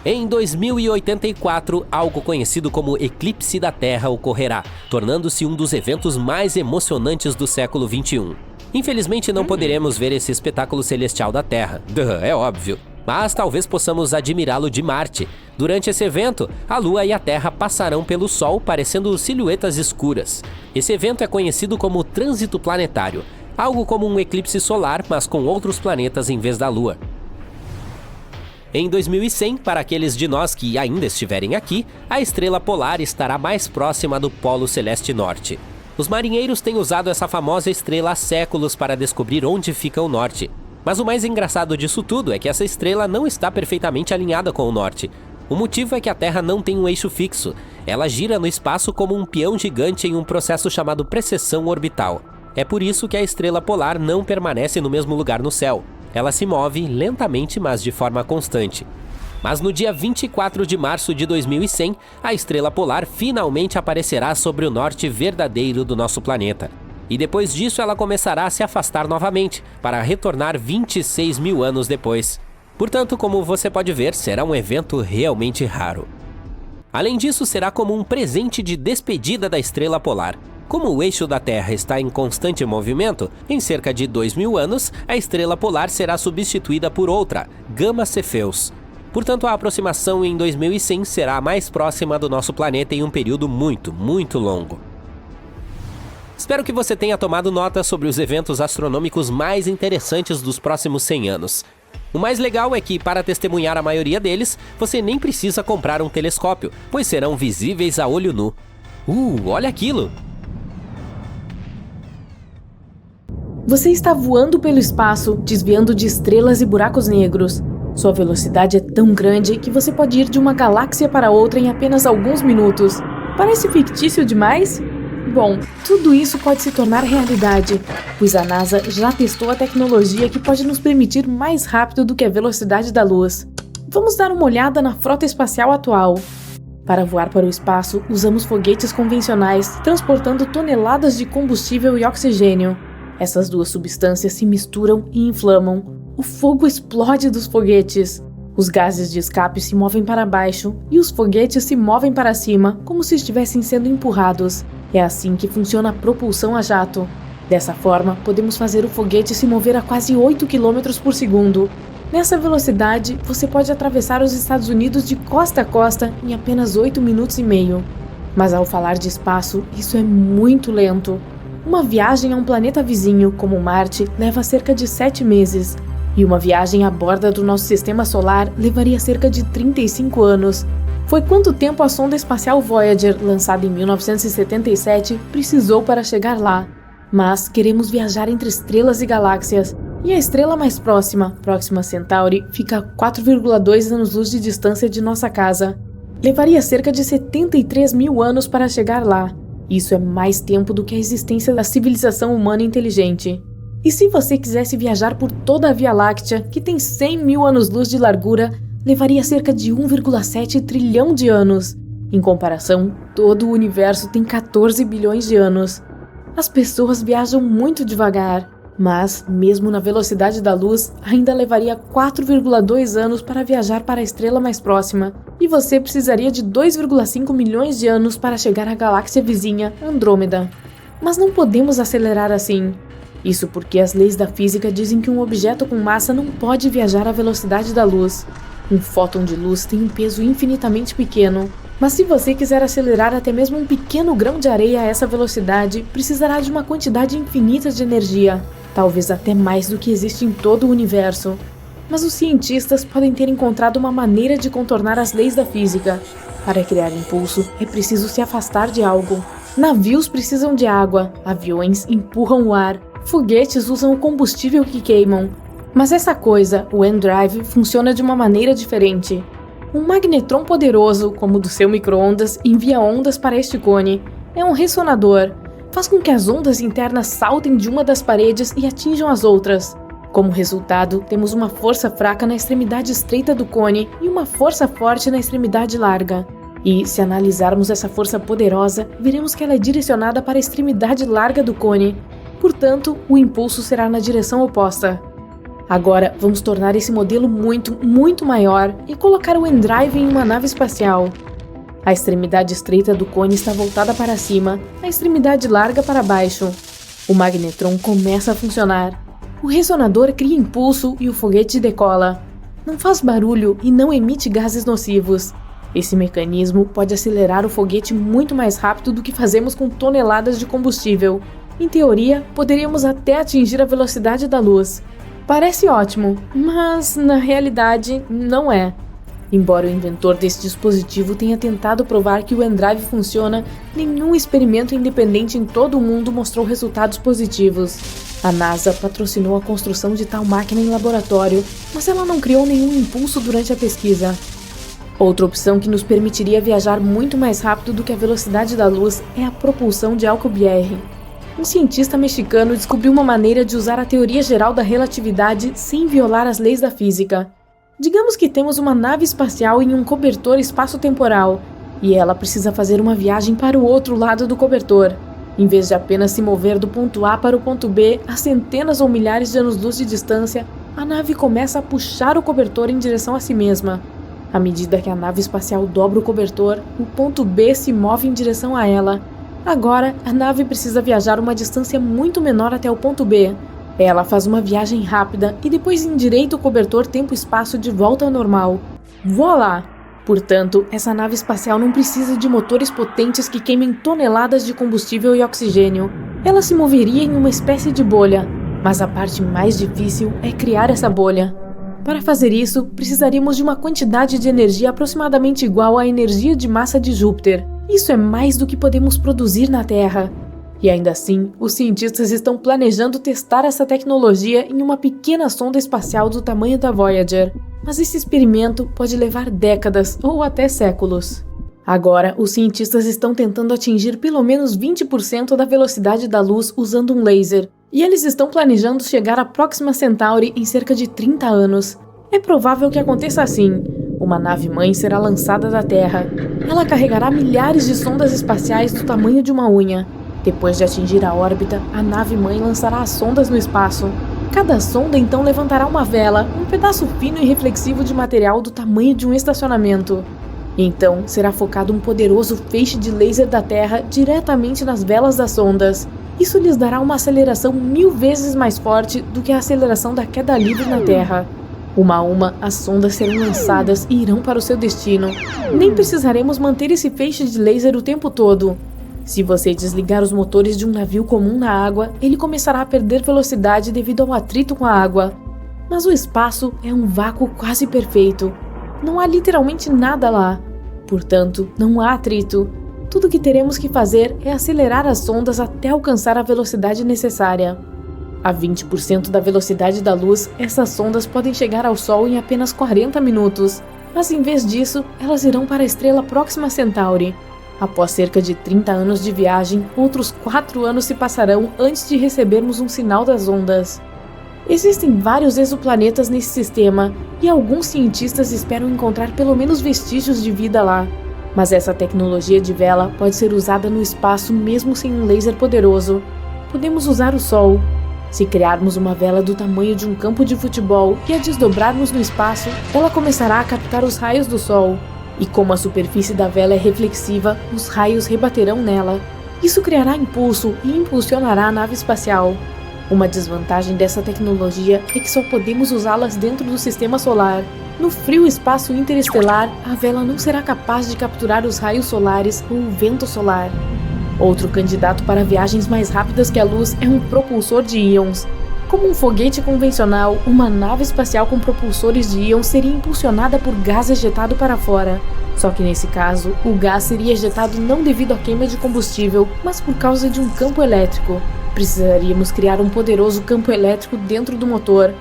Em 2084, algo conhecido como Eclipse da Terra ocorrerá, tornando-se um dos eventos mais emocionantes do século XXI. Infelizmente não poderemos ver esse espetáculo celestial da Terra, é óbvio, mas talvez possamos admirá-lo de Marte. Durante esse evento, a Lua e a Terra passarão pelo Sol parecendo silhuetas escuras. Esse evento é conhecido como trânsito planetário, algo como um eclipse solar, mas com outros planetas em vez da Lua. Em 2100, para aqueles de nós que ainda estiverem aqui, a estrela polar estará mais próxima do Polo Celeste Norte. Os marinheiros têm usado essa famosa estrela há séculos para descobrir onde fica o norte. Mas o mais engraçado disso tudo é que essa estrela não está perfeitamente alinhada com o norte. O motivo é que a Terra não tem um eixo fixo. Ela gira no espaço como um peão gigante em um processo chamado precessão orbital. É por isso que a estrela polar não permanece no mesmo lugar no céu. Ela se move lentamente, mas de forma constante. Mas no dia 24 de março de 2100, a estrela polar finalmente aparecerá sobre o norte verdadeiro do nosso planeta. E depois disso ela começará a se afastar novamente, para retornar 26 mil anos depois. Portanto, como você pode ver, será um evento realmente raro. Além disso, será como um presente de despedida da estrela polar. Como o eixo da Terra está em constante movimento, em cerca de 2.000 anos, a estrela polar será substituída por outra, Gamma Cepheus. Portanto, a aproximação em 2100 será a mais próxima do nosso planeta em um período muito, muito longo. Espero que você tenha tomado nota sobre os eventos astronômicos mais interessantes dos próximos 100 anos. O mais legal é que, para testemunhar a maioria deles, você nem precisa comprar um telescópio, pois serão visíveis a olho nu. Olha aquilo! Você está voando pelo espaço, desviando de estrelas e buracos negros. Sua velocidade é tão grande que você pode ir de uma galáxia para outra em apenas alguns minutos. Parece fictício demais? Bom, tudo isso pode se tornar realidade, pois a NASA já testou a tecnologia que pode nos permitir mais rápido do que a velocidade da luz. Vamos dar uma olhada na frota espacial atual. Para voar para o espaço, usamos foguetes convencionais, transportando toneladas de combustível e oxigênio. Essas duas substâncias se misturam e inflamam. O fogo explode dos foguetes. Os gases de escape se movem para baixo e os foguetes se movem para cima, como se estivessem sendo empurrados. É assim que funciona a propulsão a jato. Dessa forma, podemos fazer o foguete se mover a quase 8 km por segundo. Nessa velocidade, você pode atravessar os Estados Unidos de costa a costa em apenas 8 minutos e meio. Mas ao falar de espaço, isso é muito lento. Uma viagem a um planeta vizinho, como Marte, leva cerca de 7 meses. E uma viagem à borda do nosso sistema solar levaria cerca de 35 anos. Foi quanto tempo a sonda espacial Voyager, lançada em 1977, precisou para chegar lá. Mas queremos viajar entre estrelas e galáxias. E a estrela mais próxima, Próxima Centauri, fica a 4,2 anos-luz de distância de nossa casa. Levaria cerca de 73 mil anos para chegar lá. Isso é mais tempo do que a existência da civilização humana inteligente. E se você quisesse viajar por toda a Via Láctea, que tem 100 mil anos-luz de largura, levaria cerca de 1,7 trilhão de anos. Em comparação, todo o universo tem 14 bilhões de anos. As pessoas viajam muito devagar, mas, mesmo na velocidade da luz, ainda levaria 4,2 anos para viajar para a estrela mais próxima, e você precisaria de 2,5 milhões de anos para chegar à galáxia vizinha, Andrômeda. Mas não podemos acelerar assim. Isso porque as leis da física dizem que um objeto com massa não pode viajar à velocidade da luz. Um fóton de luz tem um peso infinitamente pequeno, mas se você quiser acelerar até mesmo um pequeno grão de areia a essa velocidade, precisará de uma quantidade infinita de energia, talvez até mais do que existe em todo o universo. Mas os cientistas podem ter encontrado uma maneira de contornar as leis da física. Para criar impulso, é preciso se afastar de algo. Navios precisam de água, aviões empurram o ar, foguetes usam o combustível que queimam. Mas essa coisa, o N-Drive, funciona de uma maneira diferente. Um magnetron poderoso, como o do seu micro-ondas, envia ondas para este cone. É um ressonador. Faz com que as ondas internas saltem de uma das paredes e atinjam as outras. Como resultado, temos uma força fraca na extremidade estreita do cone e uma força forte na extremidade larga. E, se analisarmos essa força poderosa, veremos que ela é direcionada para a extremidade larga do cone. Portanto, o impulso será na direção oposta. Agora, vamos tornar esse modelo muito, muito maior e colocar o N-Drive em uma nave espacial. A extremidade estreita do cone está voltada para cima, a extremidade larga para baixo. O magnetron começa a funcionar. O ressonador cria impulso e o foguete decola. Não faz barulho e não emite gases nocivos. Esse mecanismo pode acelerar o foguete muito mais rápido do que fazemos com toneladas de combustível. Em teoria, poderíamos até atingir a velocidade da luz. Parece ótimo, mas na realidade não é. Embora o inventor desse dispositivo tenha tentado provar que o Endrive funciona, nenhum experimento independente em todo o mundo mostrou resultados positivos. A NASA patrocinou a construção de tal máquina em laboratório, mas ela não criou nenhum impulso durante a pesquisa. Outra opção que nos permitiria viajar muito mais rápido do que a velocidade da luz é a propulsão de Alcubierre. Um cientista mexicano descobriu uma maneira de usar a teoria geral da relatividade sem violar as leis da física. Digamos que temos uma nave espacial em um cobertor espaço-temporal, e ela precisa fazer uma viagem para o outro lado do cobertor. Em vez de apenas se mover do ponto A para o ponto B a centenas ou milhares de anos-luz de distância, a nave começa a puxar o cobertor em direção a si mesma. À medida que a nave espacial dobra o cobertor, o ponto B se move em direção a ela. Agora, a nave precisa viajar uma distância muito menor até o ponto B. Ela faz uma viagem rápida e depois endireita o cobertor tempo-espaço de volta ao normal. Voilá! Portanto, essa nave espacial não precisa de motores potentes que queimem toneladas de combustível e oxigênio. Ela se moveria em uma espécie de bolha, mas a parte mais difícil é criar essa bolha. Para fazer isso, precisaríamos de uma quantidade de energia aproximadamente igual à energia de massa de Júpiter. Isso é mais do que podemos produzir na Terra. E ainda assim, os cientistas estão planejando testar essa tecnologia em uma pequena sonda espacial do tamanho da Voyager. Mas esse experimento pode levar décadas ou até séculos. Agora, os cientistas estão tentando atingir pelo menos 20% da velocidade da luz usando um laser. E eles estão planejando chegar à Próxima Centauri em cerca de 30 anos. É provável que aconteça assim. Uma nave-mãe será lançada da Terra. Ela carregará milhares de sondas espaciais do tamanho de uma unha. Depois de atingir a órbita, a nave-mãe lançará as sondas no espaço. Cada sonda então levantará uma vela, um pedaço fino e reflexivo de material do tamanho de um estacionamento. Então, será focado um poderoso feixe de laser da Terra diretamente nas velas das sondas. Isso lhes dará uma aceleração 1000 vezes mais forte do que a aceleração da queda livre na Terra. Uma a uma, as sondas serão lançadas e irão para o seu destino. Nem precisaremos manter esse feixe de laser o tempo todo. Se você desligar os motores de um navio comum na água, ele começará a perder velocidade devido ao atrito com a água. Mas o espaço é um vácuo quase perfeito. Não há literalmente nada lá. Portanto, não há atrito. Tudo que teremos que fazer é acelerar as sondas até alcançar a velocidade necessária. A 20% da velocidade da luz, essas sondas podem chegar ao Sol em apenas 40 minutos. Mas em vez disso, elas irão para a estrela Próxima Centauri. Após cerca de 30 anos de viagem, outros 4 anos se passarão antes de recebermos um sinal das ondas. Existem vários exoplanetas nesse sistema, e alguns cientistas esperam encontrar pelo menos vestígios de vida lá. Mas essa tecnologia de vela pode ser usada no espaço mesmo sem um laser poderoso. Podemos usar o Sol. Se criarmos uma vela do tamanho de um campo de futebol e a desdobrarmos no espaço, ela começará a captar os raios do Sol. E como a superfície da vela é reflexiva, os raios rebaterão nela. Isso criará impulso e impulsionará a nave espacial. Uma desvantagem dessa tecnologia é que só podemos usá-las dentro do sistema solar. No frio espaço interestelar, a vela não será capaz de capturar os raios solares ou o vento solar. Outro candidato para viagens mais rápidas que a luz é um propulsor de íons. Como um foguete convencional, uma nave espacial com propulsores de íons seria impulsionada por gás ejetado para fora. Só que nesse caso, o gás seria ejetado não devido à queima de combustível, mas por causa de um campo elétrico. Precisaríamos criar um poderoso campo elétrico dentro do motor.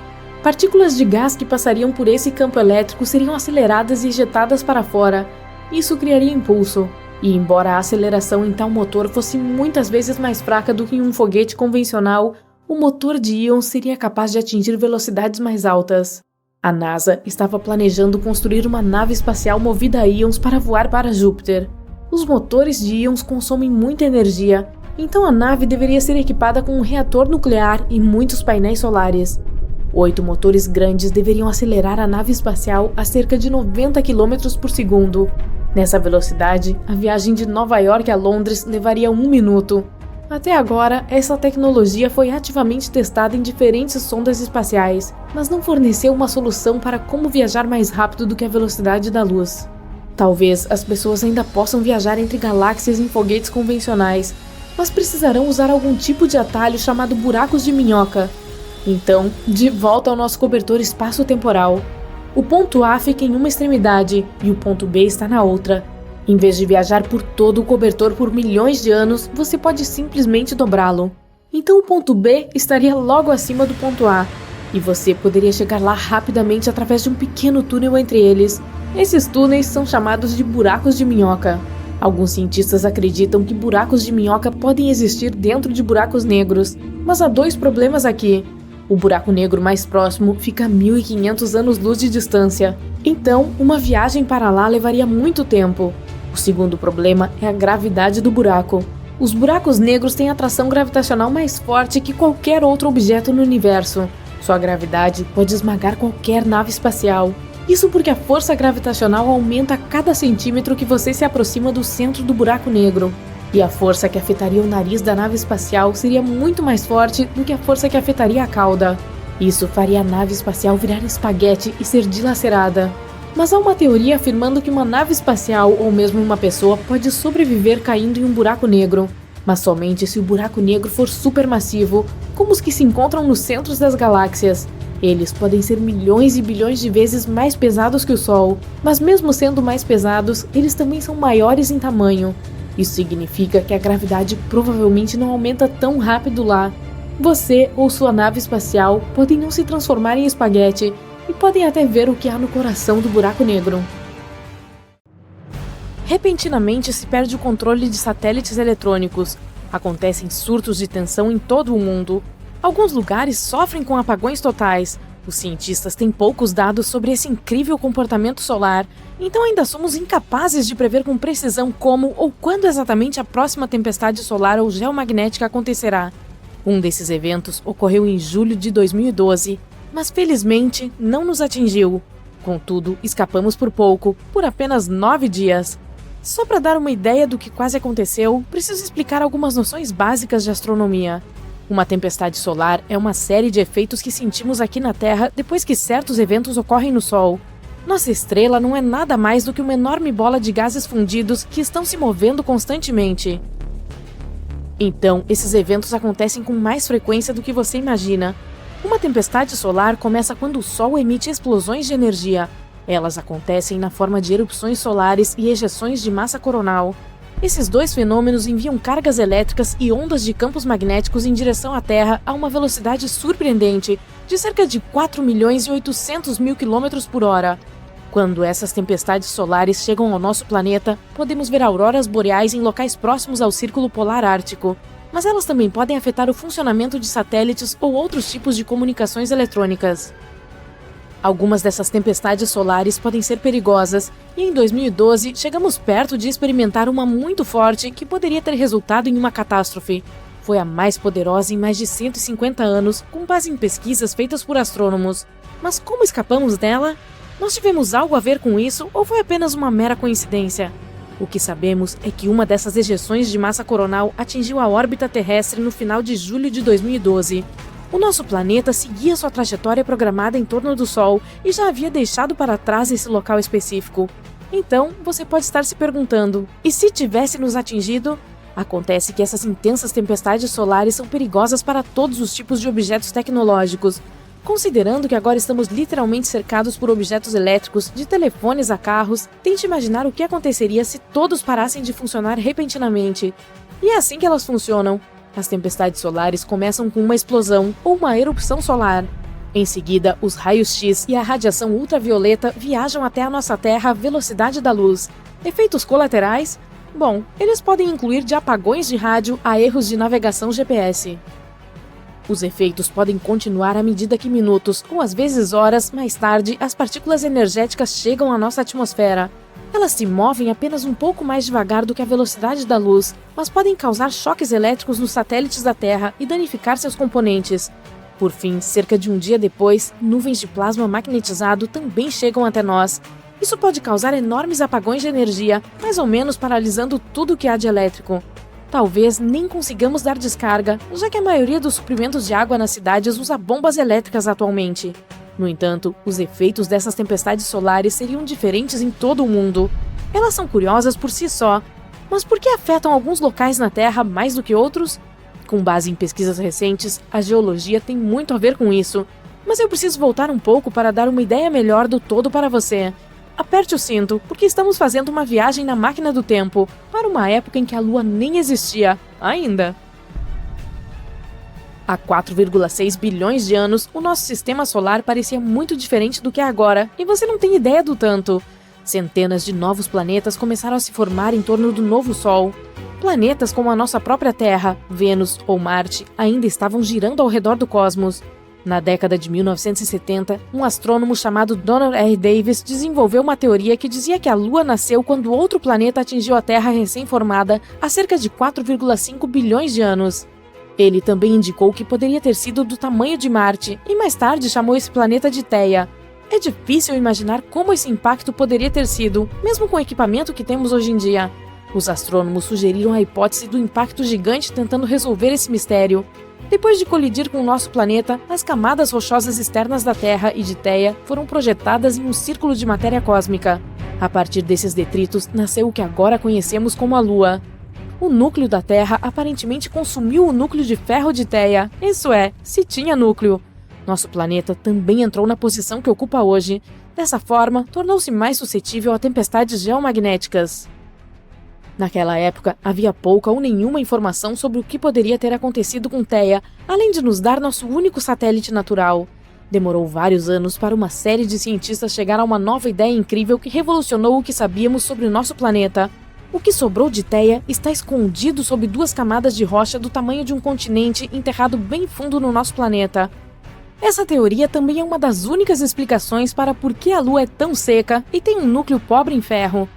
Partículas de gás que passariam por esse campo elétrico seriam aceleradas e ejetadas para fora. Isso criaria impulso. E embora a aceleração em tal motor fosse muitas vezes mais fraca do que em um foguete convencional, o motor de íons seria capaz de atingir velocidades mais altas. A NASA estava planejando construir uma nave espacial movida a íons para voar para Júpiter. Os motores de íons consomem muita energia, então a nave deveria ser equipada com um reator nuclear e muitos painéis solares. 8 motores grandes deveriam acelerar a nave espacial a cerca de 90 km por segundo. Nessa velocidade, a viagem de Nova York a Londres levaria 1 minuto. Até agora, essa tecnologia foi ativamente testada em diferentes sondas espaciais, mas não forneceu uma solução para como viajar mais rápido do que a velocidade da luz. Talvez as pessoas ainda possam viajar entre galáxias em foguetes convencionais, mas precisarão usar algum tipo de atalho chamado buracos de minhoca. Então, de volta ao nosso cobertor espaço-temporal. O ponto A fica em uma extremidade e o ponto B está na outra. Em vez de viajar por todo o cobertor por milhões de anos, você pode simplesmente dobrá-lo. Então o ponto B estaria logo acima do ponto A, e você poderia chegar lá rapidamente através de um pequeno túnel entre eles. Esses túneis são chamados de buracos de minhoca. Alguns cientistas acreditam que buracos de minhoca podem existir dentro de buracos negros, mas há dois problemas aqui. O buraco negro mais próximo fica a 1.500 anos-luz de distância, então uma viagem para lá levaria muito tempo. O segundo problema é a gravidade do buraco. Os buracos negros têm atração gravitacional mais forte que qualquer outro objeto no universo. Sua gravidade pode esmagar qualquer nave espacial. Isso porque a força gravitacional aumenta a cada centímetro que você se aproxima do centro do buraco negro. E a força que afetaria o nariz da nave espacial seria muito mais forte do que a força que afetaria a cauda. Isso faria a nave espacial virar espaguete e ser dilacerada. Mas há uma teoria afirmando que uma nave espacial ou mesmo uma pessoa pode sobreviver caindo em um buraco negro, mas somente se o buraco negro for supermassivo, como os que se encontram nos centros das galáxias. Eles podem ser milhões e bilhões de vezes mais pesados que o Sol, mas mesmo sendo mais pesados, eles também são maiores em tamanho. Isso significa que a gravidade provavelmente não aumenta tão rápido lá. Você ou sua nave espacial podem não se transformar em espaguete, e podem até ver o que há no coração do buraco negro. Repentinamente se perde o controle de satélites eletrônicos. Acontecem surtos de tensão em todo o mundo. Alguns lugares sofrem com apagões totais. Os cientistas têm poucos dados sobre esse incrível comportamento solar, então ainda somos incapazes de prever com precisão como ou quando exatamente a próxima tempestade solar ou geomagnética acontecerá. Um desses eventos ocorreu em julho de 2012, mas felizmente não nos atingiu. Contudo, escapamos por pouco, por apenas 9 dias. Só para dar uma ideia do que quase aconteceu, preciso explicar algumas noções básicas de astronomia. Uma tempestade solar é uma série de efeitos que sentimos aqui na Terra depois que certos eventos ocorrem no Sol. Nossa estrela não é nada mais do que uma enorme bola de gases fundidos que estão se movendo constantemente. Então, esses eventos acontecem com mais frequência do que você imagina. Uma tempestade solar começa quando o Sol emite explosões de energia. Elas acontecem na forma de erupções solares e ejeções de massa coronal. Esses dois fenômenos enviam cargas elétricas e ondas de campos magnéticos em direção à Terra a uma velocidade surpreendente, de cerca de 4.800.000 km por hora. Quando essas tempestades solares chegam ao nosso planeta, podemos ver auroras boreais em locais próximos ao Círculo Polar Ártico. Mas elas também podem afetar o funcionamento de satélites ou outros tipos de comunicações eletrônicas. Algumas dessas tempestades solares podem ser perigosas, e em 2012 chegamos perto de experimentar uma muito forte que poderia ter resultado em uma catástrofe. Foi a mais poderosa em mais de 150 anos, com base em pesquisas feitas por astrônomos. Mas como escapamos dela? Nós tivemos algo a ver com isso ou foi apenas uma mera coincidência? O que sabemos é que uma dessas ejeções de massa coronal atingiu a órbita terrestre no final de julho de 2012. O nosso planeta seguia sua trajetória programada em torno do Sol e já havia deixado para trás esse local específico. Então, você pode estar se perguntando, e se tivesse nos atingido? Acontece que essas intensas tempestades solares são perigosas para todos os tipos de objetos tecnológicos. Considerando que agora estamos literalmente cercados por objetos elétricos, de telefones a carros, tente imaginar o que aconteceria se todos parassem de funcionar repentinamente. E é assim que elas funcionam. As tempestades solares começam com uma explosão ou uma erupção solar. Em seguida, os raios-x e a radiação ultravioleta viajam até a nossa Terra à velocidade da luz. Efeitos colaterais? Bom, eles podem incluir de apagões de rádio a erros de navegação GPS. Os efeitos podem continuar à medida que minutos, ou às vezes horas, mais tarde, as partículas energéticas chegam à nossa atmosfera. Elas se movem apenas um pouco mais devagar do que a velocidade da luz, mas podem causar choques elétricos nos satélites da Terra e danificar seus componentes. Por fim, cerca de um dia depois, nuvens de plasma magnetizado também chegam até nós. Isso pode causar enormes apagões de energia, mais ou menos paralisando tudo o que há de elétrico. Talvez nem consigamos dar descarga, já que a maioria dos suprimentos de água nas cidades usa bombas elétricas atualmente. No entanto, os efeitos dessas tempestades solares seriam diferentes em todo o mundo. Elas são curiosas por si só, mas por que afetam alguns locais na Terra mais do que outros? Com base em pesquisas recentes, a geologia tem muito a ver com isso, mas eu preciso voltar um pouco para dar uma ideia melhor do todo para você. Aperte o cinto, porque estamos fazendo uma viagem na máquina do tempo, para uma época em que a Lua nem existia, ainda. Há 4,6 bilhões de anos, o nosso sistema solar parecia muito diferente do que é agora, e você não tem ideia do tanto. Centenas de novos planetas começaram a se formar em torno do novo Sol. Planetas como a nossa própria Terra, Vênus ou Marte ainda estavam girando ao redor do cosmos. Na década de 1970, um astrônomo chamado Donald R. Davis desenvolveu uma teoria que dizia que a Lua nasceu quando outro planeta atingiu a Terra recém-formada há cerca de 4,5 bilhões de anos. Ele também indicou que poderia ter sido do tamanho de Marte e mais tarde chamou esse planeta de Theia. É difícil imaginar como esse impacto poderia ter sido, mesmo com o equipamento que temos hoje em dia. Os astrônomos sugeriram a hipótese do impacto gigante tentando resolver esse mistério. Depois de colidir com o nosso planeta, as camadas rochosas externas da Terra e de Theia foram projetadas em um círculo de matéria cósmica. A partir desses detritos, nasceu o que agora conhecemos como a Lua. O núcleo da Terra aparentemente consumiu o núcleo de ferro de Theia, isso é, se tinha núcleo. Nosso planeta também entrou na posição que ocupa hoje. Dessa forma, tornou-se mais suscetível a tempestades geomagnéticas. Naquela época, havia pouca ou nenhuma informação sobre o que poderia ter acontecido com Theia, além de nos dar nosso único satélite natural. Demorou vários anos para uma série de cientistas chegar a uma nova ideia incrível que revolucionou o que sabíamos sobre o nosso planeta. O que sobrou de Theia está escondido sob 2 camadas de rocha do tamanho de um continente enterrado bem fundo no nosso planeta. Essa teoria também é uma das únicas explicações para por que a Lua é tão seca e tem um núcleo pobre em ferro.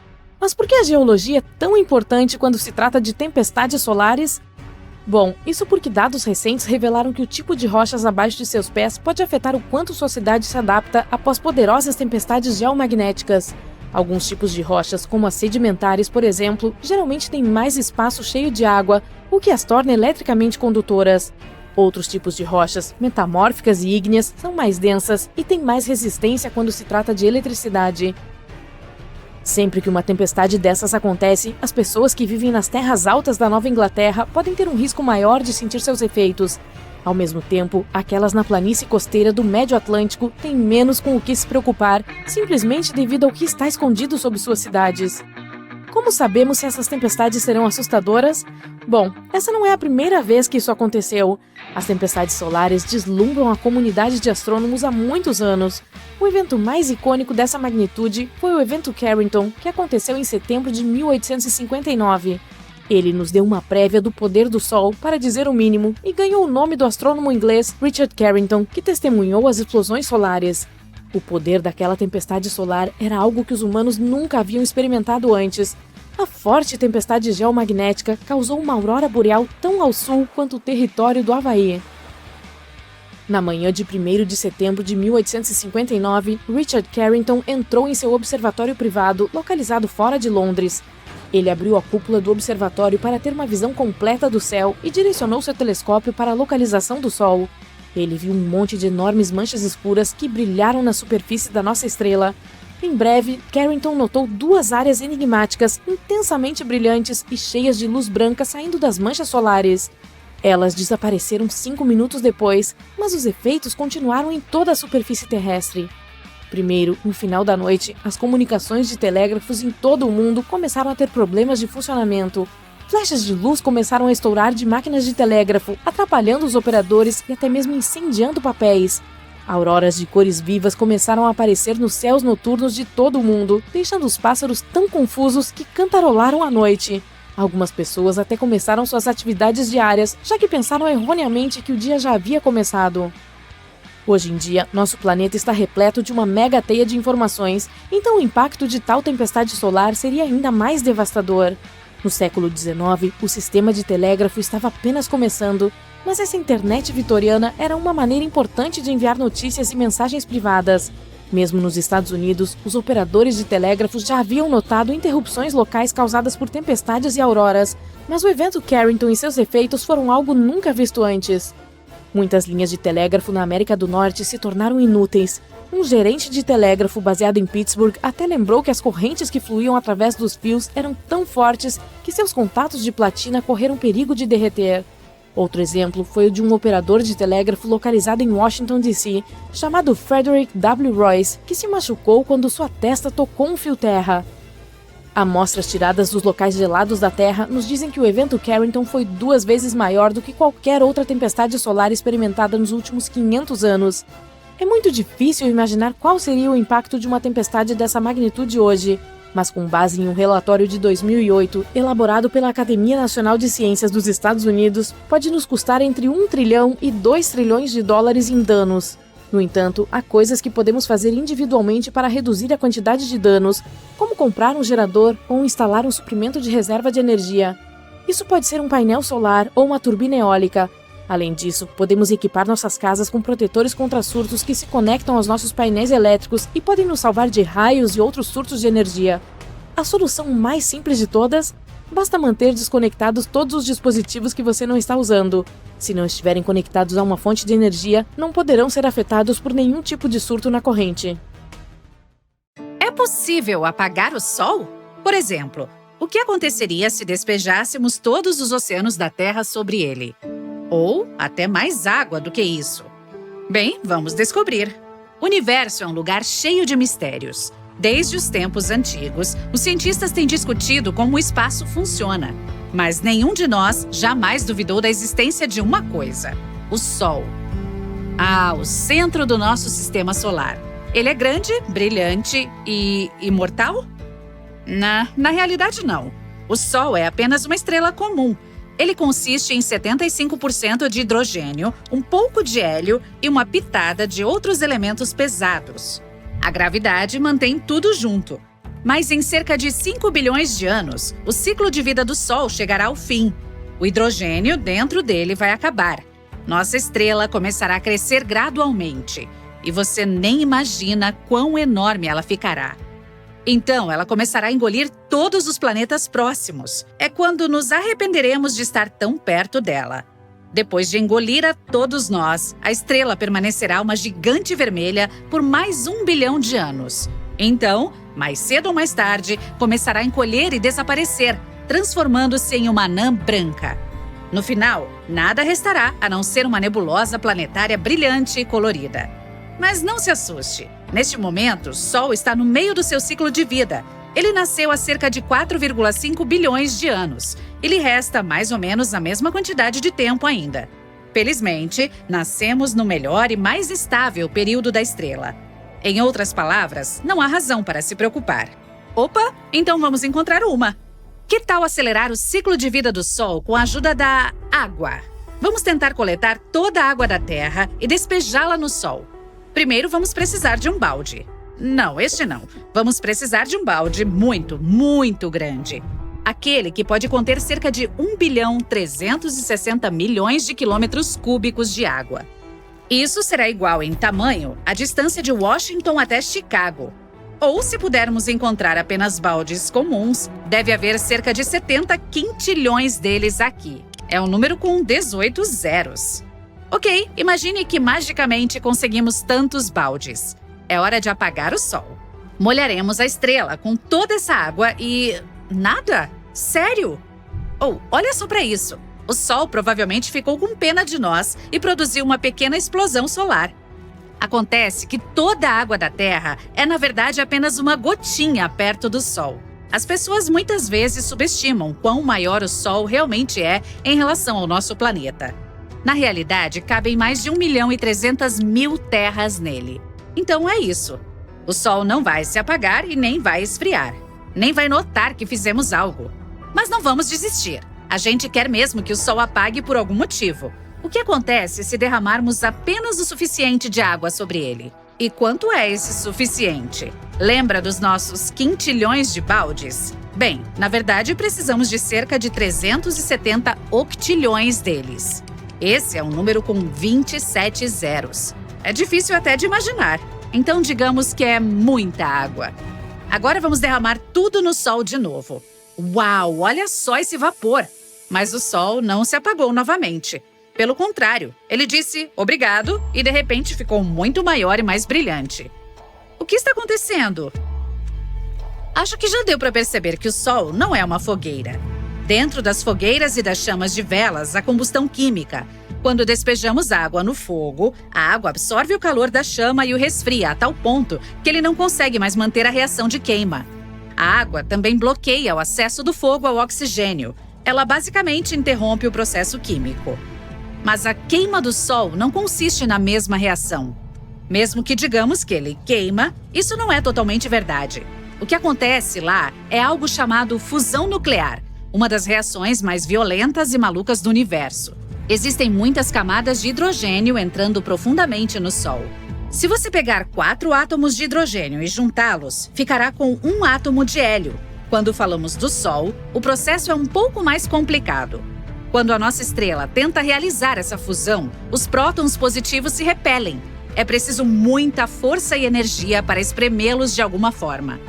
Mas por que a geologia é tão importante quando se trata de tempestades solares? Bom, isso porque dados recentes revelaram que o tipo de rochas abaixo de seus pés pode afetar o quanto sua cidade se adapta após poderosas tempestades geomagnéticas. Alguns tipos de rochas, como as sedimentares, por exemplo, geralmente têm mais espaço cheio de água, o que as torna eletricamente condutoras. Outros tipos de rochas, metamórficas e ígneas, são mais densas e têm mais resistência quando se trata de eletricidade. Sempre que uma tempestade dessas acontece, as pessoas que vivem nas terras altas da Nova Inglaterra podem ter um risco maior de sentir seus efeitos. Ao mesmo tempo, aquelas na planície costeira do Médio Atlântico têm menos com o que se preocupar, simplesmente devido ao que está escondido sob suas cidades. Como sabemos se essas tempestades serão assustadoras? Bom, essa não é a primeira vez que isso aconteceu. As tempestades solares deslumbram a comunidade de astrônomos há muitos anos. O evento mais icônico dessa magnitude foi o evento Carrington, que aconteceu em setembro de 1859. Ele nos deu uma prévia do poder do Sol, para dizer o mínimo, e ganhou o nome do astrônomo inglês Richard Carrington, que testemunhou as explosões solares. O poder daquela tempestade solar era algo que os humanos nunca haviam experimentado antes. A forte tempestade geomagnética causou uma aurora boreal tão ao sul quanto o território do Havaí. Na manhã de 1º de setembro de 1859, Richard Carrington entrou em seu observatório privado, localizado fora de Londres. Ele abriu a cúpula do observatório para ter uma visão completa do céu e direcionou seu telescópio para a localização do Sol. Ele viu um monte de enormes manchas escuras que brilharam na superfície da nossa estrela. Em breve, Carrington notou 2 áreas enigmáticas, intensamente brilhantes e cheias de luz branca saindo das manchas solares. Elas desapareceram 5 minutos depois, mas os efeitos continuaram em toda a superfície terrestre. Primeiro, no final da noite, as comunicações de telégrafos em todo o mundo começaram a ter problemas de funcionamento. Flechas de luz começaram a estourar de máquinas de telégrafo, atrapalhando os operadores e até mesmo incendiando papéis. Auroras de cores vivas começaram a aparecer nos céus noturnos de todo o mundo, deixando os pássaros tão confusos que cantarolaram à noite. Algumas pessoas até começaram suas atividades diárias, já que pensaram erroneamente que o dia já havia começado. Hoje em dia, nosso planeta está repleto de uma mega teia de informações, então o impacto de tal tempestade solar seria ainda mais devastador. No século XIX, o sistema de telégrafo estava apenas começando, mas essa internet vitoriana era uma maneira importante de enviar notícias e mensagens privadas. Mesmo nos Estados Unidos, os operadores de telégrafos já haviam notado interrupções locais causadas por tempestades e auroras, mas o evento Carrington e seus efeitos foram algo nunca visto antes. Muitas linhas de telégrafo na América do Norte se tornaram inúteis. Um gerente de telégrafo baseado em Pittsburgh até lembrou que as correntes que fluíam através dos fios eram tão fortes que seus contatos de platina correram perigo de derreter. Outro exemplo foi o de um operador de telégrafo localizado em Washington, D.C., chamado Frederick W. Royce, que se machucou quando sua testa tocou um fio terra. Amostras tiradas dos locais gelados da Terra nos dizem que o evento Carrington foi 2 vezes maior do que qualquer outra tempestade solar experimentada nos últimos 500 anos. É muito difícil imaginar qual seria o impacto de uma tempestade dessa magnitude hoje, mas com base em um relatório de 2008, elaborado pela Academia Nacional de Ciências dos Estados Unidos, pode nos custar entre 1 trilhão e 2 trilhões de dólares em danos. No entanto, há coisas que podemos fazer individualmente para reduzir a quantidade de danos, como comprar um gerador ou instalar um suprimento de reserva de energia. Isso pode ser um painel solar ou uma turbina eólica. Além disso, podemos equipar nossas casas com protetores contra surtos que se conectam aos nossos painéis elétricos e podem nos salvar de raios e outros surtos de energia. A solução mais simples de todas? Basta manter desconectados todos os dispositivos que você não está usando. Se não estiverem conectados a uma fonte de energia, não poderão ser afetados por nenhum tipo de surto na corrente. É possível apagar o Sol? Por exemplo, o que aconteceria se despejássemos todos os oceanos da Terra sobre ele? Ou até mais água do que isso? Bem, vamos descobrir. O universo é um lugar cheio de mistérios. Desde os tempos antigos, os cientistas têm discutido como o espaço funciona. Mas nenhum de nós jamais duvidou da existência de uma coisa: o Sol. O centro do nosso sistema solar. Ele é grande, brilhante e imortal? Na realidade, não. O Sol é apenas uma estrela comum. Ele consiste em 75% de hidrogênio, um pouco de hélio e uma pitada de outros elementos pesados. A gravidade mantém tudo junto. Mas em cerca de 5 bilhões de anos, o ciclo de vida do Sol chegará ao fim. O hidrogênio dentro dele vai acabar. Nossa estrela começará a crescer gradualmente. E você nem imagina quão enorme ela ficará. Então, ela começará a engolir todos os planetas próximos. É quando nos arrependeremos de estar tão perto dela. Depois de engolir a todos nós, a estrela permanecerá uma gigante vermelha por mais 1 bilhão de anos. Então, mais cedo ou mais tarde, começará a encolher e desaparecer, transformando-se em uma anã branca. No final, nada restará a não ser uma nebulosa planetária brilhante e colorida. Mas não se assuste. Neste momento, o Sol está no meio do seu ciclo de vida. Ele nasceu há cerca de 4,5 bilhões de anos. E lhe resta mais ou menos a mesma quantidade de tempo ainda. Felizmente, nascemos no melhor e mais estável período da estrela. Em outras palavras, não há razão para se preocupar. Opa, então vamos encontrar uma. Que tal acelerar o ciclo de vida do Sol com a ajuda da água? Vamos tentar coletar toda a água da Terra e despejá-la no Sol. Primeiro, vamos precisar de um balde. Não, este não. Vamos precisar de um balde muito, muito grande. Aquele que pode conter cerca de 1 bilhão 360 milhões de quilômetros cúbicos de água. Isso será igual em tamanho à distância de Washington até Chicago. Ou, se pudermos encontrar apenas baldes comuns, deve haver cerca de 70 quintilhões deles aqui. É um número com 18 zeros. Ok, imagine que magicamente conseguimos tantos baldes. É hora de apagar o Sol. Molharemos a estrela com toda essa água e... nada? Sério? Olha só para isso. O Sol provavelmente ficou com pena de nós e produziu uma pequena explosão solar. Acontece que toda a água da Terra é, na verdade, apenas uma gotinha perto do Sol. As pessoas muitas vezes subestimam quão maior o Sol realmente é em relação ao nosso planeta. Na realidade, cabem mais de 1 milhão e 300 mil terras nele. Então é isso. O Sol não vai se apagar e nem vai esfriar. Nem vai notar que fizemos algo. Mas não vamos desistir. A gente quer mesmo que o Sol apague por algum motivo. O que acontece se derramarmos apenas o suficiente de água sobre ele? E quanto é esse suficiente? Lembra dos nossos quintilhões de baldes? Bem, na verdade, precisamos de cerca de 370 octilhões deles. Esse é um número com 27 zeros. É difícil até de imaginar. Então, digamos que é muita água. Agora vamos derramar tudo no Sol de novo. Uau, olha só esse vapor! Mas o Sol não se apagou novamente. Pelo contrário, ele disse obrigado e de repente ficou muito maior e mais brilhante. O que está acontecendo? Acho que já deu para perceber que o Sol não é uma fogueira. Dentro das fogueiras e das chamas de velas, há combustão química. Quando despejamos água no fogo, a água absorve o calor da chama e o resfria a tal ponto que ele não consegue mais manter a reação de queima. A água também bloqueia o acesso do fogo ao oxigênio. Ela basicamente interrompe o processo químico. Mas a queima do Sol não consiste na mesma reação. Mesmo que digamos que ele queima, isso não é totalmente verdade. O que acontece lá é algo chamado fusão nuclear, uma das reações mais violentas e malucas do universo. Existem muitas camadas de hidrogênio entrando profundamente no Sol. Se você pegar 4 átomos de hidrogênio e juntá-los, ficará com um átomo de hélio. Quando falamos do Sol, o processo é um pouco mais complicado. Quando a nossa estrela tenta realizar essa fusão, os prótons positivos se repelem. É preciso muita força e energia para espremê-los de alguma forma.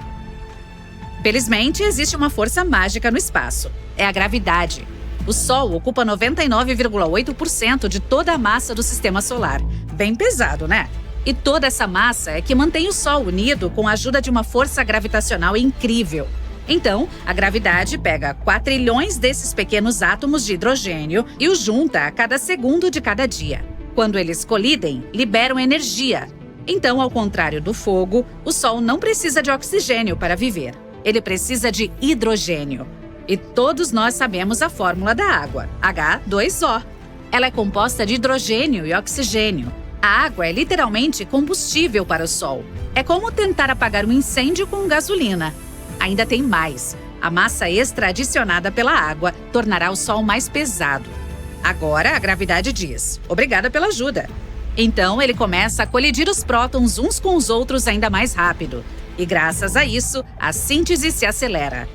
Felizmente, existe uma força mágica no espaço. É a gravidade. O Sol ocupa 99,8% de toda a massa do Sistema Solar. Bem pesado, né? E toda essa massa é que mantém o Sol unido com a ajuda de uma força gravitacional incrível. Então, a gravidade pega 4 trilhões desses pequenos átomos de hidrogênio e os junta a cada segundo de cada dia. Quando eles colidem, liberam energia. Então, ao contrário do fogo, o Sol não precisa de oxigênio para viver. Ele precisa de hidrogênio. E todos nós sabemos a fórmula da água, H2O. Ela é composta de hidrogênio e oxigênio. A água é literalmente combustível para o Sol. É como tentar apagar um incêndio com gasolina. Ainda tem mais. A massa extra adicionada pela água tornará o Sol mais pesado. Agora, a gravidade diz: obrigada pela ajuda. Então, ele começa a colidir os prótons uns com os outros ainda mais rápido. E graças a isso, a síntese se acelera.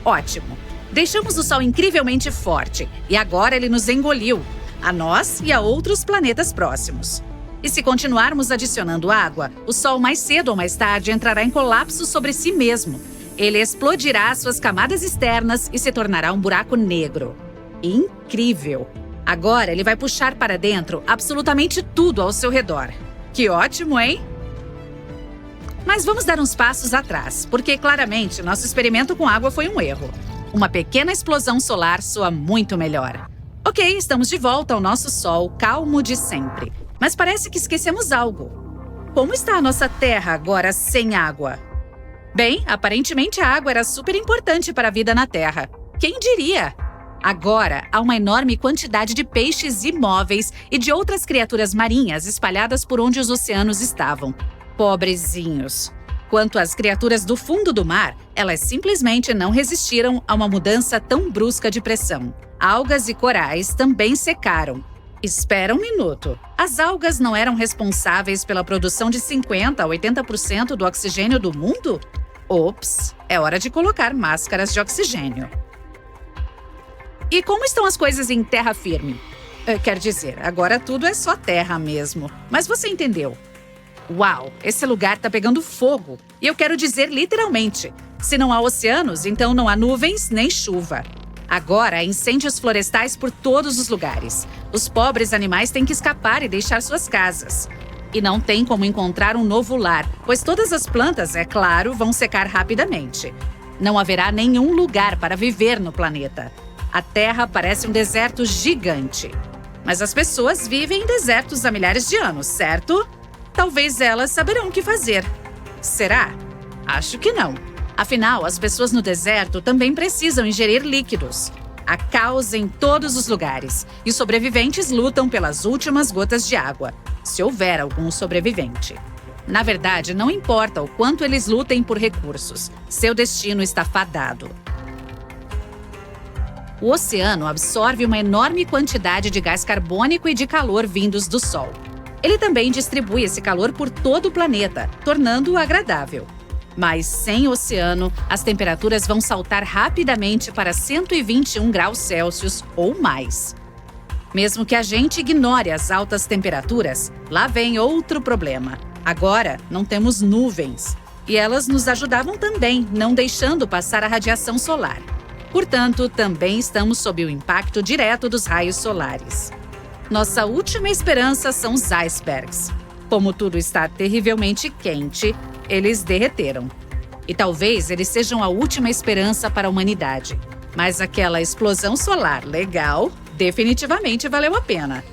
Ótimo! Deixamos o Sol incrivelmente forte e agora ele nos engoliu, a nós e a outros planetas próximos. E se continuarmos adicionando água, o Sol mais cedo ou mais tarde entrará em colapso sobre si mesmo. Ele explodirá suas camadas externas e se tornará um buraco negro. Incrível! Agora ele vai puxar para dentro absolutamente tudo ao seu redor. Que ótimo, hein? Mas vamos dar uns passos atrás, porque claramente nosso experimento com água foi um erro. Uma pequena explosão solar soa muito melhor. Ok, estamos de volta ao nosso Sol, calmo de sempre. Mas parece que esquecemos algo. Como está a nossa Terra agora sem água? Bem, aparentemente a água era super importante para a vida na Terra. Quem diria? Agora, há uma enorme quantidade de peixes imóveis e de outras criaturas marinhas espalhadas por onde os oceanos estavam. Pobrezinhos. Quanto às criaturas do fundo do mar, elas simplesmente não resistiram a uma mudança tão brusca de pressão. Algas e corais também secaram. Espera um minuto. As algas não eram responsáveis pela produção de 50% a 80% do oxigênio do mundo? Ops, é hora de colocar máscaras de oxigênio. E como estão as coisas em terra firme? Quer dizer, agora tudo é só terra mesmo. Mas você entendeu. Uau, esse lugar tá pegando fogo. E eu quero dizer literalmente. Se não há oceanos, então não há nuvens nem chuva. Agora há incêndios florestais por todos os lugares. Os pobres animais têm que escapar e deixar suas casas. E não tem como encontrar um novo lar, pois todas as plantas, é claro, vão secar rapidamente. Não haverá nenhum lugar para viver no planeta. A Terra parece um deserto gigante. Mas as pessoas vivem em desertos há milhares de anos, certo? Talvez elas saberão o que fazer. Será? Acho que não. Afinal, as pessoas no deserto também precisam ingerir líquidos. Há caos em todos os lugares e os sobreviventes lutam pelas últimas gotas de água, se houver algum sobrevivente. Na verdade, não importa o quanto eles lutem por recursos, seu destino está fadado. O oceano absorve uma enorme quantidade de gás carbônico e de calor vindos do Sol. Ele também distribui esse calor por todo o planeta, tornando-o agradável. Mas sem oceano, as temperaturas vão saltar rapidamente para 121 graus Celsius ou mais. Mesmo que a gente ignore as altas temperaturas, lá vem outro problema. Agora, não temos nuvens. E elas nos ajudavam também, não deixando passar a radiação solar. Portanto, também estamos sob o impacto direto dos raios solares. Nossa última esperança são os icebergs. Como tudo está terrivelmente quente, eles derreteram. E talvez eles sejam a última esperança para a humanidade. Mas aquela explosão solar legal definitivamente valeu a pena.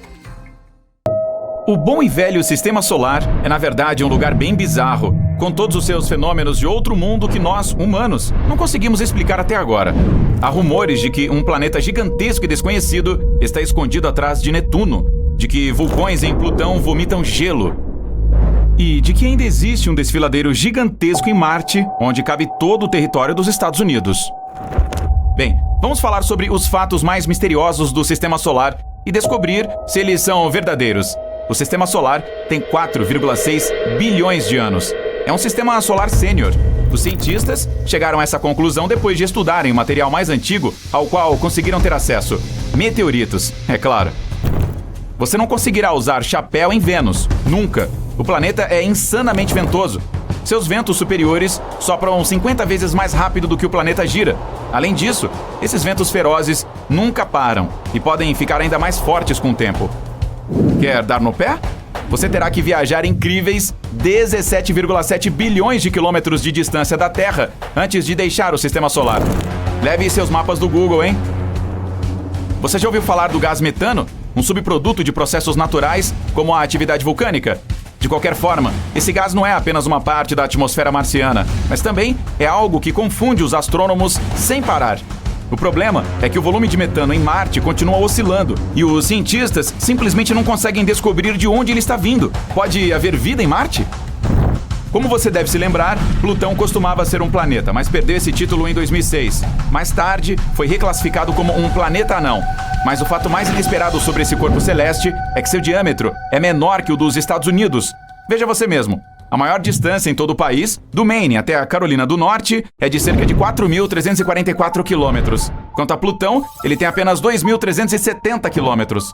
O bom e velho Sistema Solar é, na verdade, um lugar bem bizarro, com todos os seus fenômenos de outro mundo que nós, humanos, não conseguimos explicar até agora. Há rumores de que um planeta gigantesco e desconhecido está escondido atrás de Netuno, de que vulcões em Plutão vomitam gelo, e de que ainda existe um desfiladeiro gigantesco em Marte, onde cabe todo o território dos Estados Unidos. Bem, vamos falar sobre os fatos mais misteriosos do Sistema Solar e descobrir se eles são verdadeiros. O Sistema Solar tem 4,6 bilhões de anos. É um sistema solar sênior. Os cientistas chegaram a essa conclusão depois de estudarem o material mais antigo ao qual conseguiram ter acesso. Meteoritos, é claro. Você não conseguirá usar chapéu em Vênus, nunca. O planeta é insanamente ventoso. Seus ventos superiores sopram 50 vezes mais rápido do que o planeta gira. Além disso, esses ventos ferozes nunca param e podem ficar ainda mais fortes com o tempo. Quer dar no pé? Você terá que viajar incríveis 17,7 bilhões de quilômetros de distância da Terra antes de deixar o Sistema Solar. Leve seus mapas do Google, hein? Você já ouviu falar do gás metano? Um subproduto de processos naturais, como a atividade vulcânica? De qualquer forma, esse gás não é apenas uma parte da atmosfera marciana, mas também é algo que confunde os astrônomos sem parar. O problema é que o volume de metano em Marte continua oscilando e os cientistas simplesmente não conseguem descobrir de onde ele está vindo. Pode haver vida em Marte? Como você deve se lembrar, Plutão costumava ser um planeta, mas perdeu esse título em 2006. Mais tarde, foi reclassificado como um planeta anão. Mas o fato mais inesperado sobre esse corpo celeste é que seu diâmetro é menor que o dos Estados Unidos. Veja você mesmo. A maior distância em todo o país, do Maine até a Carolina do Norte, é de cerca de 4.344 quilômetros. Quanto a Plutão, ele tem apenas 2.370 quilômetros.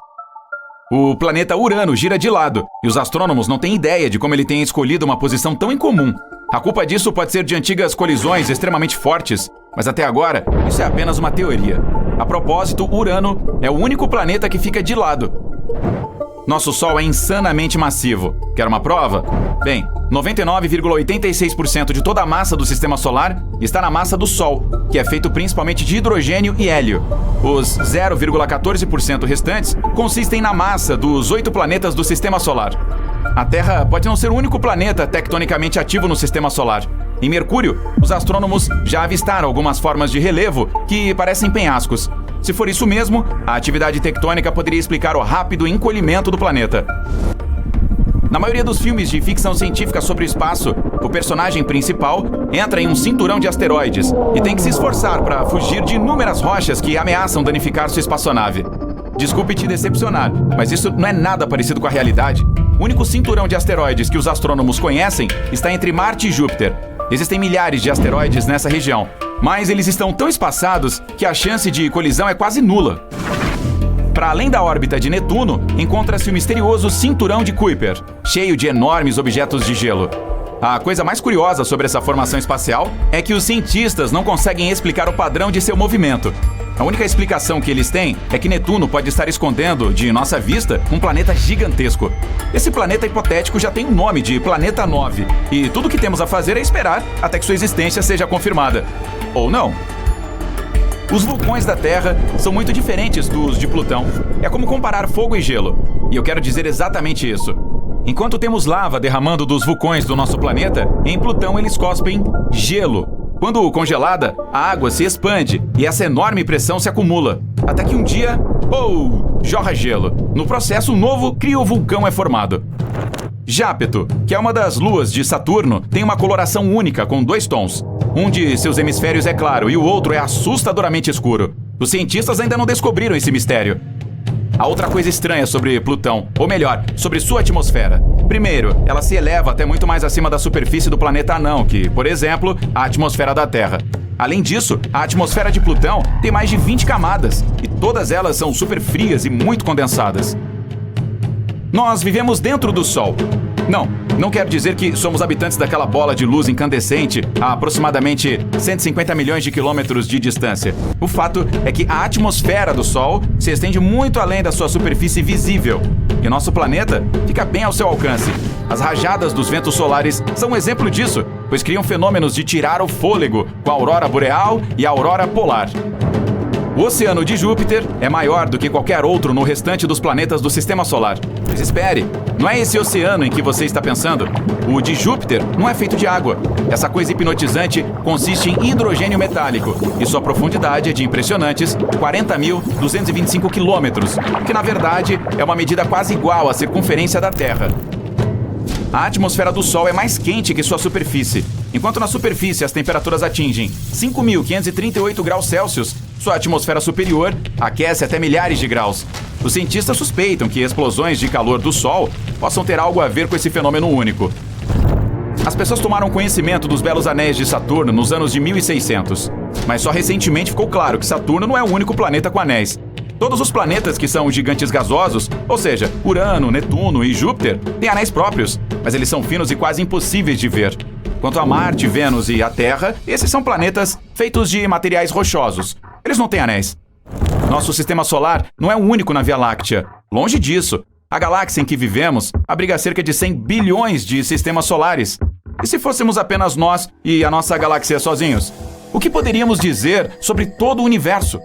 O planeta Urano gira de lado, e os astrônomos não têm ideia de como ele tem escolhido uma posição tão incomum. A culpa disso pode ser de antigas colisões extremamente fortes, mas até agora, isso é apenas uma teoria. A propósito, Urano é o único planeta que fica de lado. Nosso Sol é insanamente massivo. Quer uma prova? Bem, 99,86% de toda a massa do Sistema Solar está na massa do Sol, que é feito principalmente de hidrogênio e hélio. Os 0,14% restantes consistem na massa dos 8 planetas do Sistema Solar. A Terra pode não ser o único planeta tectonicamente ativo no Sistema Solar. Em Mercúrio, os astrônomos já avistaram algumas formas de relevo que parecem penhascos. Se for isso mesmo, a atividade tectônica poderia explicar o rápido encolhimento do planeta. Na maioria dos filmes de ficção científica sobre o espaço, o personagem principal entra em um cinturão de asteroides e tem que se esforçar para fugir de inúmeras rochas que ameaçam danificar sua espaçonave. Desculpe te decepcionar, mas isso não é nada parecido com a realidade. O único cinturão de asteroides que os astrônomos conhecem está entre Marte e Júpiter. Existem milhares de asteroides nessa região, mas eles estão tão espaçados que a chance de colisão é quase nula. Para além da órbita de Netuno, encontra-se o misterioso Cinturão de Kuiper, cheio de enormes objetos de gelo. A coisa mais curiosa sobre essa formação espacial é que os cientistas não conseguem explicar o padrão de seu movimento. A única explicação que eles têm é que Netuno pode estar escondendo, de nossa vista, um planeta gigantesco. Esse planeta hipotético já tem um nome de Planeta 9, e tudo o que temos a fazer é esperar até que sua existência seja confirmada. Ou não. Os vulcões da Terra são muito diferentes dos de Plutão. É como comparar fogo e gelo. E eu quero dizer exatamente isso. Enquanto temos lava derramando dos vulcões do nosso planeta, em Plutão eles cospem gelo. Quando congelada, a água se expande e essa enorme pressão se acumula. Até que um dia, jorra gelo. No processo, um novo criovulcão é formado. Jápeto, que é uma das luas de Saturno, tem uma coloração única com 2 tons. Um de seus hemisférios é claro e o outro é assustadoramente escuro. Os cientistas ainda não descobriram esse mistério. Há outra coisa estranha sobre Plutão, ou melhor, sobre sua atmosfera. Primeiro, ela se eleva até muito mais acima da superfície do planeta anão que, por exemplo, a atmosfera da Terra. Além disso, a atmosfera de Plutão tem mais de 20 camadas, e todas elas são super frias e muito condensadas. Nós vivemos dentro do Sol. Não quero dizer que somos habitantes daquela bola de luz incandescente a aproximadamente 150 milhões de quilômetros de distância. O fato é que a atmosfera do Sol se estende muito além da sua superfície visível, e nosso planeta fica bem ao seu alcance. As rajadas dos ventos solares são um exemplo disso, pois criam fenômenos de tirar o fôlego com a aurora boreal e a aurora polar. O oceano de Júpiter é maior do que qualquer outro no restante dos planetas do Sistema Solar. Mas espere, não é esse oceano em que você está pensando. O de Júpiter não é feito de água. Essa coisa hipnotizante consiste em hidrogênio metálico e sua profundidade é de impressionantes 40.225 quilômetros, que na verdade é uma medida quase igual à circunferência da Terra. A atmosfera do Sol é mais quente que sua superfície. Enquanto na superfície as temperaturas atingem 5.538 graus Celsius, sua atmosfera superior aquece até milhares de graus. Os cientistas suspeitam que explosões de calor do Sol possam ter algo a ver com esse fenômeno único. As pessoas tomaram conhecimento dos belos anéis de Saturno nos anos de 1600, mas só recentemente ficou claro que Saturno não é o único planeta com anéis. Todos os planetas que são gigantes gasosos, ou seja, Urano, Netuno e Júpiter, têm anéis próprios, mas eles são finos e quase impossíveis de ver. Quanto a Marte, Vênus e a Terra, esses são planetas feitos de materiais rochosos. Eles não têm anéis. Nosso sistema solar não é o único na Via Láctea. Longe disso. A galáxia em que vivemos abriga cerca de 100 bilhões de sistemas solares. E se fôssemos apenas nós e a nossa galáxia sozinhos? O que poderíamos dizer sobre todo o universo?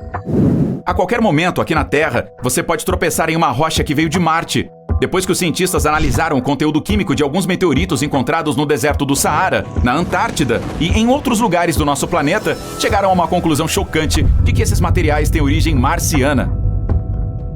A qualquer momento, aqui na Terra, você pode tropeçar em uma rocha que veio de Marte. Depois que os cientistas analisaram o conteúdo químico de alguns meteoritos encontrados no deserto do Saara, na Antártida e em outros lugares do nosso planeta, chegaram a uma conclusão chocante de que esses materiais têm origem marciana.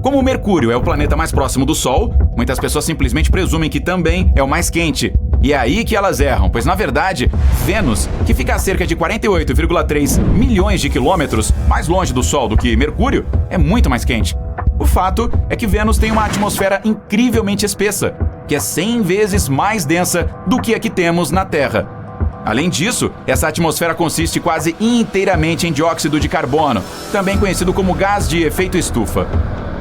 Como o Mercúrio é o planeta mais próximo do Sol, muitas pessoas simplesmente presumem que também é o mais quente. E é aí que elas erram, pois na verdade, Vênus, que fica a cerca de 48,3 milhões de quilômetros mais longe do Sol do que Mercúrio, é muito mais quente. O fato é que Vênus tem uma atmosfera incrivelmente espessa, que é 100 vezes mais densa do que a que temos na Terra. Além disso, essa atmosfera consiste quase inteiramente em dióxido de carbono, também conhecido como gás de efeito estufa.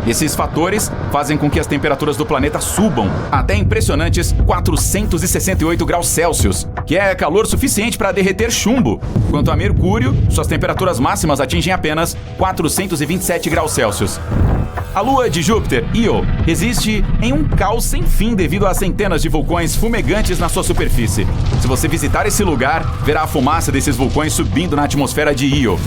Esses fatores fazem com que as temperaturas do planeta subam até impressionantes 468 graus Celsius, que é calor suficiente para derreter chumbo. Quanto a Mercúrio, suas temperaturas máximas atingem apenas 427 graus Celsius. A lua de Júpiter, Io, existe em um caos sem fim devido a centenas de vulcões fumegantes na sua superfície. Se você visitar esse lugar, verá a fumaça desses vulcões subindo na atmosfera de Io.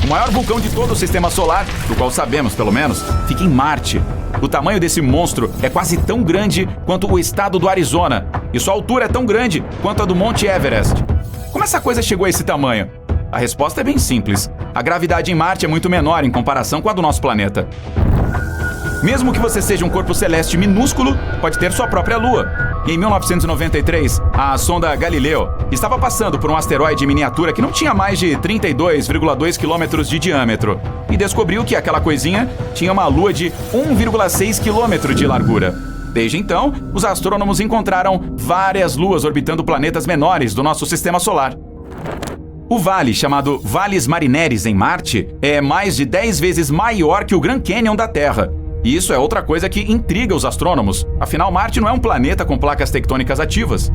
O maior vulcão de todo o Sistema Solar, do qual sabemos, pelo menos, fica em Marte. O tamanho desse monstro é quase tão grande quanto o estado do Arizona, e sua altura é tão grande quanto a do Monte Everest. Como essa coisa chegou a esse tamanho? A resposta é bem simples. A gravidade em Marte é muito menor em comparação com a do nosso planeta. Mesmo que você seja um corpo celeste minúsculo, pode ter sua própria lua. Em 1993, a sonda Galileu estava passando por um asteroide em miniatura que não tinha mais de 32,2 quilômetros de diâmetro e descobriu que aquela coisinha tinha uma lua de 1,6 quilômetro de largura. Desde então, os astrônomos encontraram várias luas orbitando planetas menores do nosso sistema solar. O vale, chamado Valles Marineris em Marte, é mais de 10 vezes maior que o Grand Canyon da Terra. E isso é outra coisa que intriga os astrônomos, afinal Marte não é um planeta com placas tectônicas ativas.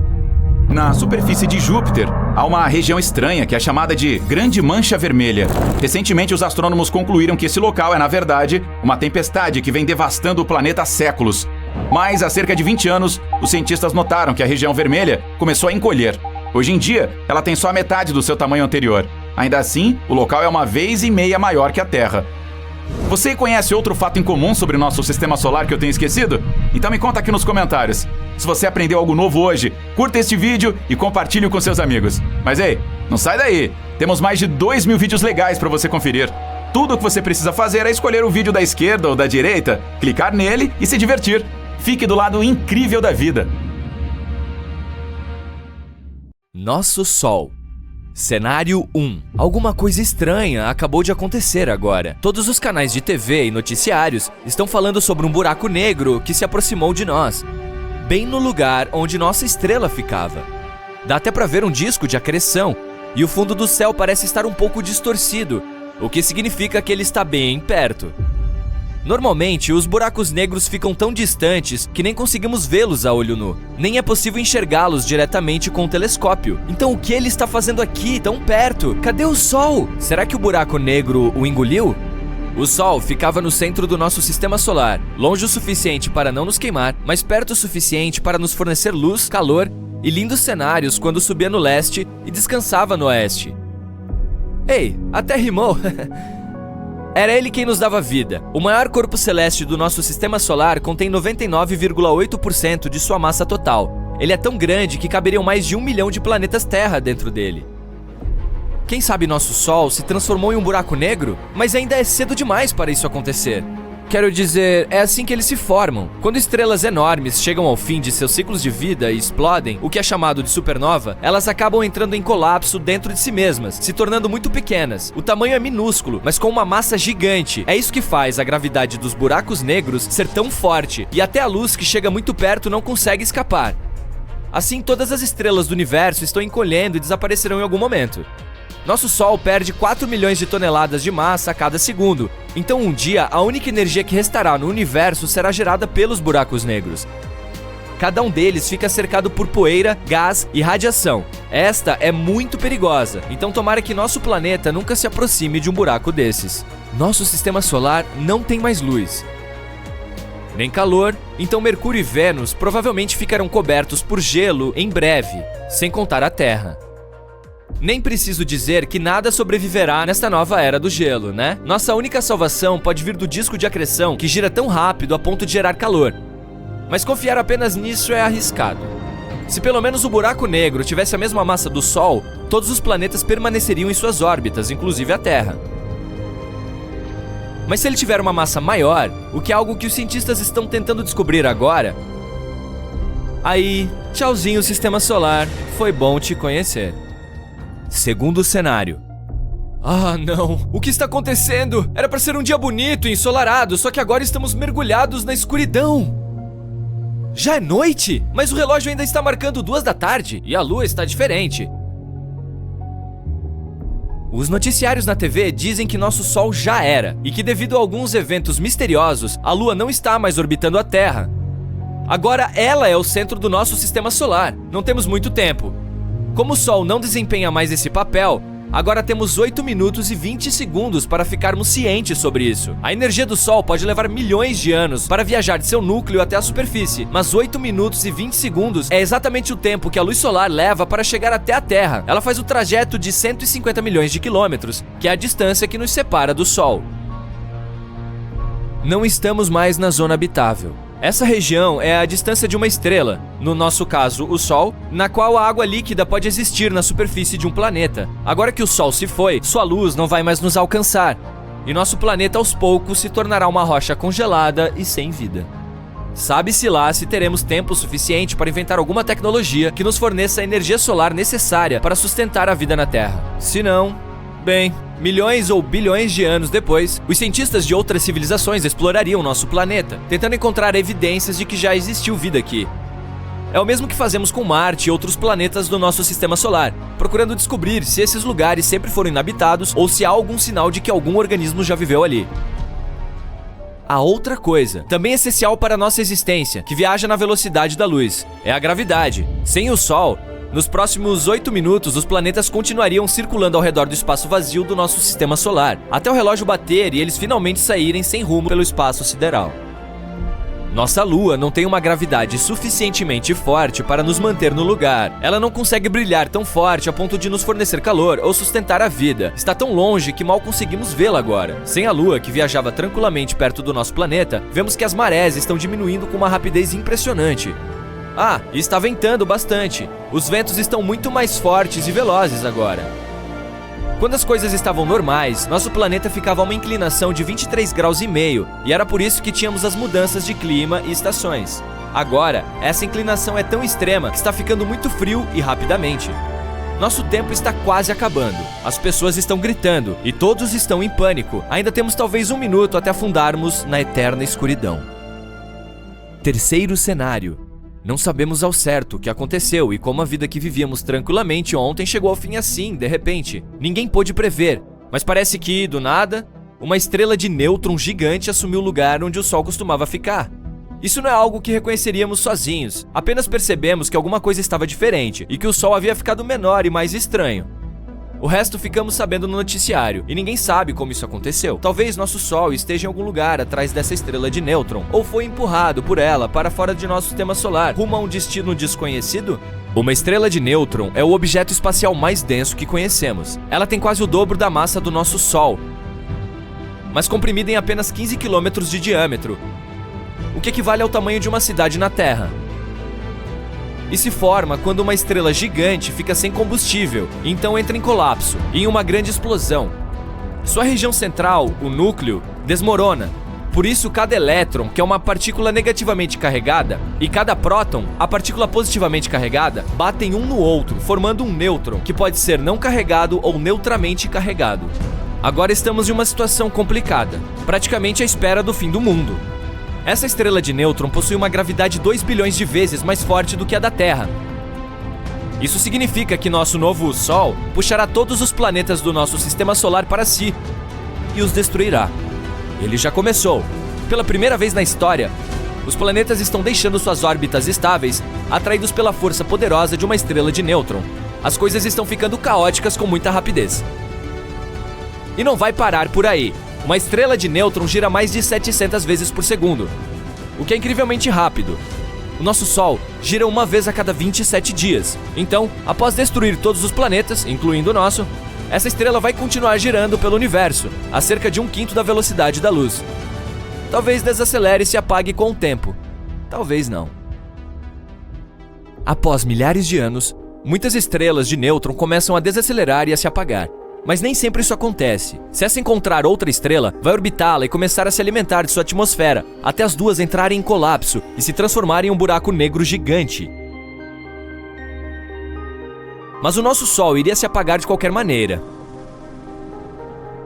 Na superfície de Júpiter, há uma região estranha que é chamada de Grande Mancha Vermelha. Recentemente os astrônomos concluíram que esse local é, na verdade, uma tempestade que vem devastando o planeta há séculos. Mas há cerca de 20 anos, os cientistas notaram que a região vermelha começou a encolher. Hoje em dia, ela tem só a metade do seu tamanho anterior. Ainda assim, o local é 1,5 vezes maior que a Terra. Você conhece outro fato incomum sobre o nosso sistema solar que eu tenho esquecido? Então me conta aqui nos comentários. Se você aprendeu algo novo hoje, curta este vídeo e compartilhe com seus amigos. Mas ei, não sai daí! Temos mais de 2.000 vídeos legais para você conferir. Tudo o que você precisa fazer é escolher o vídeo da esquerda ou da direita, clicar nele e se divertir. Fique do lado incrível da vida. Nosso Sol. Cenário 1. Alguma coisa estranha acabou de acontecer agora. Todos os canais de TV e noticiários estão falando sobre um buraco negro que se aproximou de nós, bem no lugar onde nossa estrela ficava. Dá até para ver um disco de acreção, e o fundo do céu parece estar um pouco distorcido, o que significa que ele está bem perto. Normalmente, os buracos negros ficam tão distantes que nem conseguimos vê-los a olho nu. Nem é possível enxergá-los diretamente com o telescópio. Então o que ele está fazendo aqui, tão perto? Cadê o Sol? Será que o buraco negro o engoliu? O Sol ficava no centro do nosso sistema solar, longe o suficiente para não nos queimar, mas perto o suficiente para nos fornecer luz, calor e lindos cenários quando subia no leste e descansava no oeste. Ei, até rimou! Era ele quem nos dava vida. O maior corpo celeste do nosso sistema solar contém 99,8% de sua massa total. Ele é tão grande que caberiam mais de 1 milhão de planetas Terra dentro dele. Quem sabe nosso Sol se transformou em um buraco negro? Mas ainda é cedo demais para isso acontecer. Quero dizer, é assim que eles se formam. Quando estrelas enormes chegam ao fim de seus ciclos de vida e explodem, o que é chamado de supernova, elas acabam entrando em colapso dentro de si mesmas, se tornando muito pequenas. O tamanho é minúsculo, mas com uma massa gigante. É isso que faz a gravidade dos buracos negros ser tão forte, e até a luz que chega muito perto não consegue escapar. Assim, todas as estrelas do universo estão encolhendo e desaparecerão em algum momento. Nosso Sol perde 4 milhões de toneladas de massa a cada segundo. Então um dia, a única energia que restará no universo será gerada pelos buracos negros. Cada um deles fica cercado por poeira, gás e radiação. Esta é muito perigosa, então tomara que nosso planeta nunca se aproxime de um buraco desses. Nosso sistema solar não tem mais luz, nem calor, então Mercúrio e Vênus provavelmente ficarão cobertos por gelo em breve, sem contar a Terra. Nem preciso dizer que nada sobreviverá nesta nova era do gelo, né? Nossa única salvação pode vir do disco de acreção que gira tão rápido a ponto de gerar calor. Mas confiar apenas nisso é arriscado. Se pelo menos o buraco negro tivesse a mesma massa do Sol, todos os planetas permaneceriam em suas órbitas, inclusive a Terra. Mas se ele tiver uma massa maior, o que é algo que os cientistas estão tentando descobrir agora, aí, tchauzinho sistema solar, foi bom te conhecer. Segundo cenário. Ah, não. O que está acontecendo? Era para ser um dia bonito e ensolarado, só que agora estamos mergulhados na escuridão. Já é noite? Mas o relógio ainda está marcando 2 da tarde e a lua está diferente. Os noticiários na TV dizem que nosso Sol já era e que devido a alguns eventos misteriosos, a lua não está mais orbitando a Terra. Agora ela é o centro do nosso sistema solar. Não temos muito tempo. Como o Sol não desempenha mais esse papel, agora temos 8 minutos e 20 segundos para ficarmos cientes sobre isso. A energia do Sol pode levar milhões de anos para viajar de seu núcleo até a superfície, mas 8 minutos e 20 segundos é exatamente o tempo que a luz solar leva para chegar até a Terra. Ela faz o trajeto de 150 milhões de quilômetros, que é a distância que nos separa do Sol. Não estamos mais na zona habitável. Essa região é a distância de uma estrela, no nosso caso o Sol, na qual a água líquida pode existir na superfície de um planeta. Agora que o Sol se foi, sua luz não vai mais nos alcançar, e nosso planeta aos poucos se tornará uma rocha congelada e sem vida. Sabe-se lá se teremos tempo suficiente para inventar alguma tecnologia que nos forneça a energia solar necessária para sustentar a vida na Terra. Se não, bem, milhões ou bilhões de anos depois, os cientistas de outras civilizações explorariam nosso planeta, tentando encontrar evidências de que já existiu vida aqui. É o mesmo que fazemos com Marte e outros planetas do nosso sistema solar, procurando descobrir se esses lugares sempre foram inabitados ou se há algum sinal de que algum organismo já viveu ali. A outra coisa, também essencial para a nossa existência, que viaja na velocidade da luz, é a gravidade. Sem o Sol, nos próximos 8 minutos, os planetas continuariam circulando ao redor do espaço vazio do nosso sistema solar, até o relógio bater e eles finalmente saírem sem rumo pelo espaço sideral. Nossa Lua não tem uma gravidade suficientemente forte para nos manter no lugar. Ela não consegue brilhar tão forte a ponto de nos fornecer calor ou sustentar a vida. Está tão longe que mal conseguimos vê-la agora. Sem a Lua, que viajava tranquilamente perto do nosso planeta, vemos que as marés estão diminuindo com uma rapidez impressionante. Ah, e está ventando bastante. Os ventos estão muito mais fortes e velozes agora. Quando as coisas estavam normais, nosso planeta ficava a uma inclinação de 23,5 graus e era por isso que tínhamos as mudanças de clima e estações. Agora, essa inclinação é tão extrema que está ficando muito frio e rapidamente. Nosso tempo está quase acabando. As pessoas estão gritando e todos estão em pânico. Ainda temos talvez 1 minuto até afundarmos na eterna escuridão. Terceiro cenário. Não sabemos ao certo o que aconteceu e como a vida que vivíamos tranquilamente ontem chegou ao fim assim, de repente. Ninguém pôde prever, mas parece que, do nada, uma estrela de nêutron gigante assumiu o lugar onde o Sol costumava ficar. Isso não é algo que reconheceríamos sozinhos, apenas percebemos que alguma coisa estava diferente e que o Sol havia ficado menor e mais estranho. O resto ficamos sabendo no noticiário, e ninguém sabe como isso aconteceu. Talvez nosso Sol esteja em algum lugar atrás dessa estrela de nêutron, ou foi empurrado por ela para fora de nosso sistema solar, rumo a um destino desconhecido? Uma estrela de nêutron é o objeto espacial mais denso que conhecemos. Ela tem quase o dobro da massa do nosso Sol. mas comprimida em apenas 15 quilômetros de diâmetro, o que equivale ao tamanho de uma cidade na Terra. E se forma quando uma estrela gigante fica sem combustível, e então entra em colapso, e em uma grande explosão. Sua região central, o núcleo, desmorona. Por isso, cada elétron, que é uma partícula negativamente carregada, e cada próton, a partícula positivamente carregada, batem um no outro, formando um nêutron, que pode ser não carregado ou neutramente carregado. Agora estamos em uma situação complicada, praticamente à espera do fim do mundo. Essa estrela de nêutron possui uma gravidade 2 bilhões de vezes mais forte do que a da Terra. Isso significa que nosso novo Sol puxará todos os planetas do nosso sistema solar para si e os destruirá. Ele já começou. Pela primeira vez na história, os planetas estão deixando suas órbitas estáveis, atraídos pela força poderosa de uma estrela de nêutron. As coisas estão ficando caóticas com muita rapidez. E não vai parar por aí. Uma estrela de nêutron gira mais de 700 vezes por segundo, o que é incrivelmente rápido. O nosso Sol gira uma vez a cada 27 dias. Então, após destruir todos os planetas, incluindo o nosso, essa estrela vai continuar girando pelo universo, a cerca de 1/5 da velocidade da luz. Talvez desacelere e se apague com o tempo. Talvez não. Após milhares de anos, muitas estrelas de nêutron começam a desacelerar e a se apagar. Mas nem sempre isso acontece. Se essa encontrar outra estrela, vai orbitá-la e começar a se alimentar de sua atmosfera, até as duas entrarem em colapso e se transformarem em um buraco negro gigante. Mas o nosso Sol iria se apagar de qualquer maneira.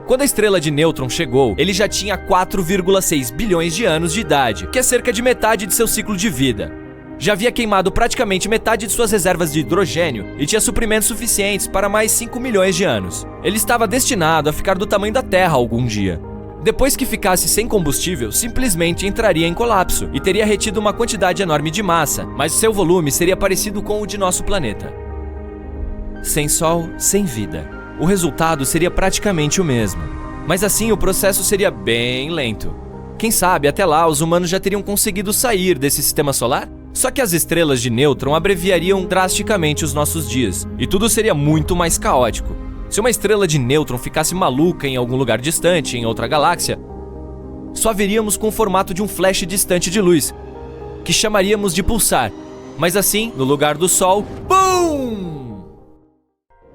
Quando a estrela de nêutron chegou, ele já tinha 4,6 bilhões de anos de idade, que é cerca de metade de seu ciclo de vida. Já havia queimado praticamente metade de suas reservas de hidrogênio e tinha suprimentos suficientes para mais 5 milhões de anos. Ele estava destinado a ficar do tamanho da Terra algum dia. Depois que ficasse sem combustível, simplesmente entraria em colapso e teria retido uma quantidade enorme de massa, mas seu volume seria parecido com o de nosso planeta. Sem Sol, sem vida. O resultado seria praticamente o mesmo. Mas assim o processo seria bem lento. Quem sabe até lá os humanos já teriam conseguido sair desse sistema solar? Só que as estrelas de nêutron abreviariam drasticamente os nossos dias, e tudo seria muito mais caótico. Se uma estrela de nêutron ficasse maluca em algum lugar distante, em outra galáxia, só veríamos com o formato de um flash distante de luz, que chamaríamos de pulsar. Mas assim, no lugar do Sol, BUM!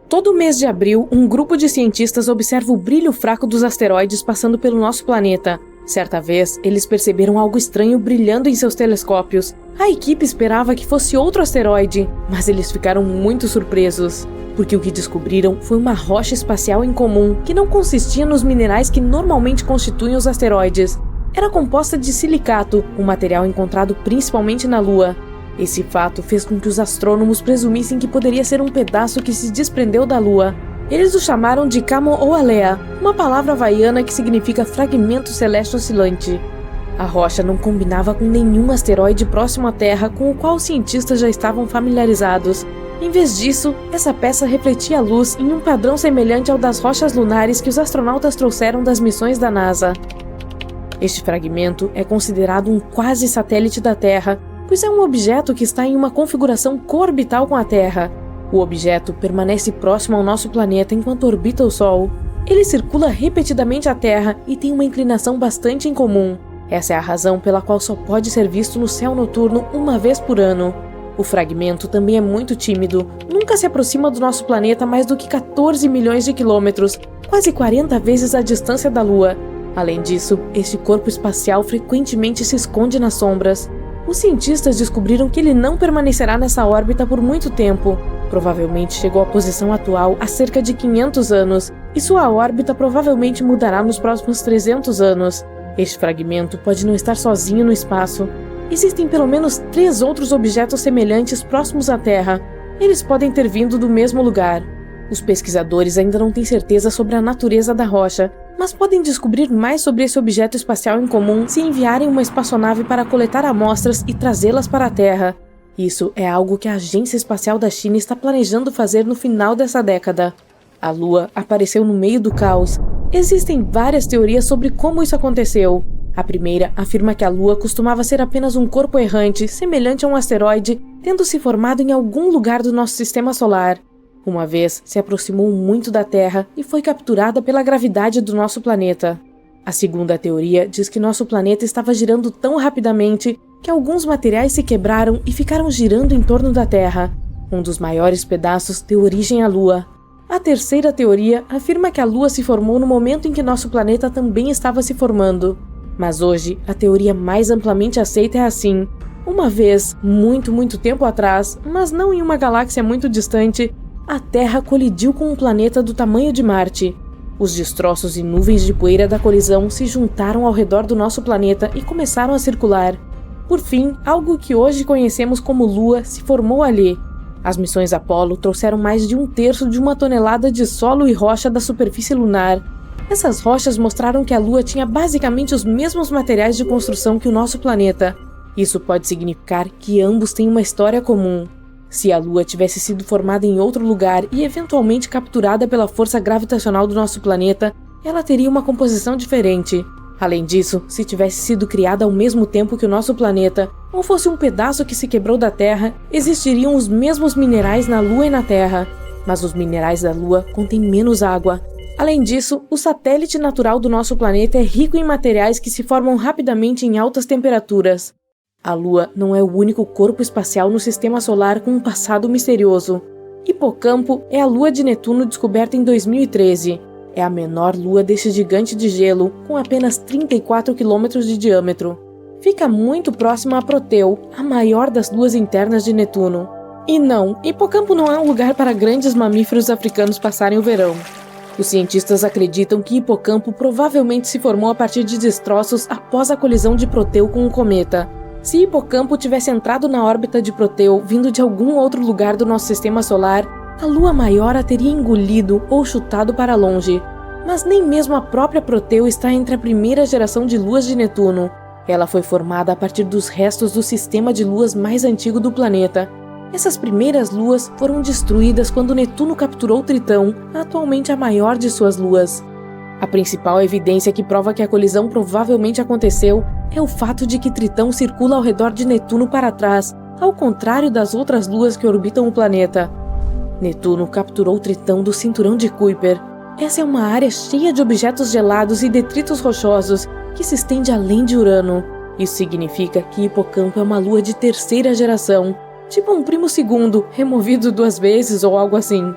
Todo mês de abril, um grupo de cientistas observa o brilho fraco dos asteroides passando pelo nosso planeta. Certa vez, eles perceberam algo estranho brilhando em seus telescópios. A equipe esperava que fosse outro asteroide, mas eles ficaram muito surpresos, porque o que descobriram foi uma rocha espacial incomum, que não consistia nos minerais que normalmente constituem os asteroides. Era composta de silicato, um material encontrado principalmente na Lua. Esse fato fez com que os astrônomos presumissem que poderia ser um pedaço que se desprendeu da Lua. Eles o chamaram de Kamo'olea, uma palavra havaiana que significa fragmento celeste oscilante. A rocha não combinava com nenhum asteroide próximo à Terra com o qual os cientistas já estavam familiarizados. Em vez disso, essa peça refletia a luz em um padrão semelhante ao das rochas lunares que os astronautas trouxeram das missões da NASA. Este fragmento é considerado um quase satélite da Terra, pois é um objeto que está em uma configuração coorbital com a Terra. O objeto permanece próximo ao nosso planeta enquanto orbita o Sol. Ele circula repetidamente a Terra e tem uma inclinação bastante incomum. Essa é a razão pela qual só pode ser visto no céu noturno uma vez por ano. O fragmento também é muito tímido, nunca se aproxima do nosso planeta mais do que 14 milhões de quilômetros, quase 40 vezes a distância da Lua. Além disso, este corpo espacial frequentemente se esconde nas sombras. Os cientistas descobriram que ele não permanecerá nessa órbita por muito tempo. Provavelmente chegou à posição atual há cerca de 500 anos, e sua órbita provavelmente mudará nos próximos 300 anos. Este fragmento pode não estar sozinho no espaço. Existem pelo menos 3 outros objetos semelhantes próximos à Terra. Eles podem ter vindo do mesmo lugar. Os pesquisadores ainda não têm certeza sobre a natureza da rocha, mas podem descobrir mais sobre esse objeto espacial incomum se enviarem uma espaçonave para coletar amostras e trazê-las para a Terra. Isso é algo que a Agência Espacial da China está planejando fazer no final dessa década. A Lua apareceu no meio do caos. Existem várias teorias sobre como isso aconteceu. A primeira afirma que a Lua costumava ser apenas um corpo errante, semelhante a um asteroide, tendo se formado em algum lugar do nosso sistema solar. Uma vez se aproximou muito da Terra e foi capturada pela gravidade do nosso planeta. A segunda teoria diz que nosso planeta estava girando tão rapidamente que alguns materiais se quebraram e ficaram girando em torno da Terra. Um dos maiores pedaços deu origem à Lua. A terceira teoria afirma que a Lua se formou no momento em que nosso planeta também estava se formando. Mas hoje, a teoria mais amplamente aceita é assim. Uma vez, muito tempo atrás, mas não em uma galáxia muito distante, a Terra colidiu com um planeta do tamanho de Marte. Os destroços e nuvens de poeira da colisão se juntaram ao redor do nosso planeta e começaram a circular. Por fim, algo que hoje conhecemos como Lua se formou ali. As missões Apollo trouxeram mais de 1/3 de uma tonelada de solo e rocha da superfície lunar. Essas rochas mostraram que a Lua tinha basicamente os mesmos materiais de construção que o nosso planeta. Isso pode significar que ambos têm uma história comum. Se a Lua tivesse sido formada em outro lugar e eventualmente capturada pela força gravitacional do nosso planeta, ela teria uma composição diferente. Além disso, se tivesse sido criada ao mesmo tempo que o nosso planeta, ou fosse um pedaço que se quebrou da Terra, existiriam os mesmos minerais na Lua e na Terra. Mas os minerais da Lua contêm menos água. Além disso, o satélite natural do nosso planeta é rico em materiais que se formam rapidamente em altas temperaturas. A Lua não é o único corpo espacial no Sistema Solar com um passado misterioso. Hipocampo é a lua de Netuno descoberta em 2013. É a menor lua deste gigante de gelo, com apenas 34 km de diâmetro. Fica muito próxima a Proteu, a maior das luas internas de Netuno. E não, Hipocampo não é um lugar para grandes mamíferos africanos passarem o verão. Os cientistas acreditam que Hipocampo provavelmente se formou a partir de destroços após a colisão de Proteu com um cometa. Se Hipocampo tivesse entrado na órbita de Proteu vindo de algum outro lugar do nosso sistema solar, a lua maior a teria engolido ou chutado para longe. Mas nem mesmo a própria Proteu está entre a primeira geração de luas de Netuno. Ela foi formada a partir dos restos do sistema de luas mais antigo do planeta. Essas primeiras luas foram destruídas quando Netuno capturou Tritão, atualmente a maior de suas luas. A principal evidência que prova que a colisão provavelmente aconteceu é o fato de que Tritão circula ao redor de Netuno para trás, ao contrário das outras luas que orbitam o planeta. Netuno capturou Tritão do cinturão de Kuiper. Essa é uma área cheia de objetos gelados e detritos rochosos que se estende além de Urano. Isso significa que Hipocampo é uma lua de terceira geração, tipo um primo segundo, removido 2 vezes ou algo assim.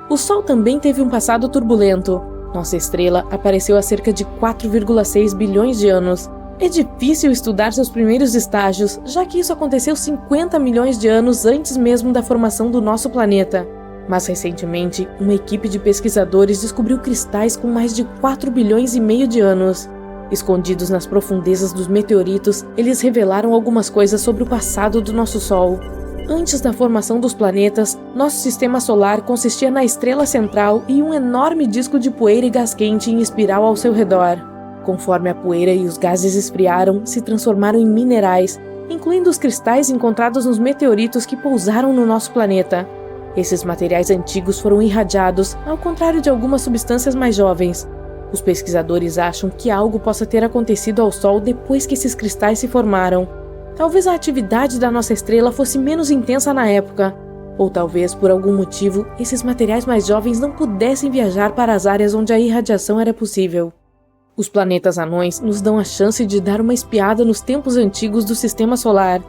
O Sol também teve um passado turbulento. Nossa estrela apareceu há cerca de 4,6 bilhões de anos. É difícil estudar seus primeiros estágios, já que isso aconteceu 50 milhões de anos antes mesmo da formação do nosso planeta. Mas recentemente, uma equipe de pesquisadores descobriu cristais com mais de 4 bilhões e meio de anos. Escondidos nas profundezas dos meteoritos, eles revelaram algumas coisas sobre o passado do nosso Sol. Antes da formação dos planetas, nosso sistema solar consistia na estrela central e um enorme disco de poeira e gás quente em espiral ao seu redor. Conforme a poeira e os gases esfriaram, se transformaram em minerais, incluindo os cristais encontrados nos meteoritos que pousaram no nosso planeta. Esses materiais antigos foram irradiados, ao contrário de algumas substâncias mais jovens. Os pesquisadores acham que algo possa ter acontecido ao Sol depois que esses cristais se formaram. Talvez a atividade da nossa estrela fosse menos intensa na época, ou talvez, por algum motivo, esses materiais mais jovens não pudessem viajar para as áreas onde a irradiação era possível. Os planetas anões nos dão a chance de dar uma espiada nos tempos antigos do Sistema Solar.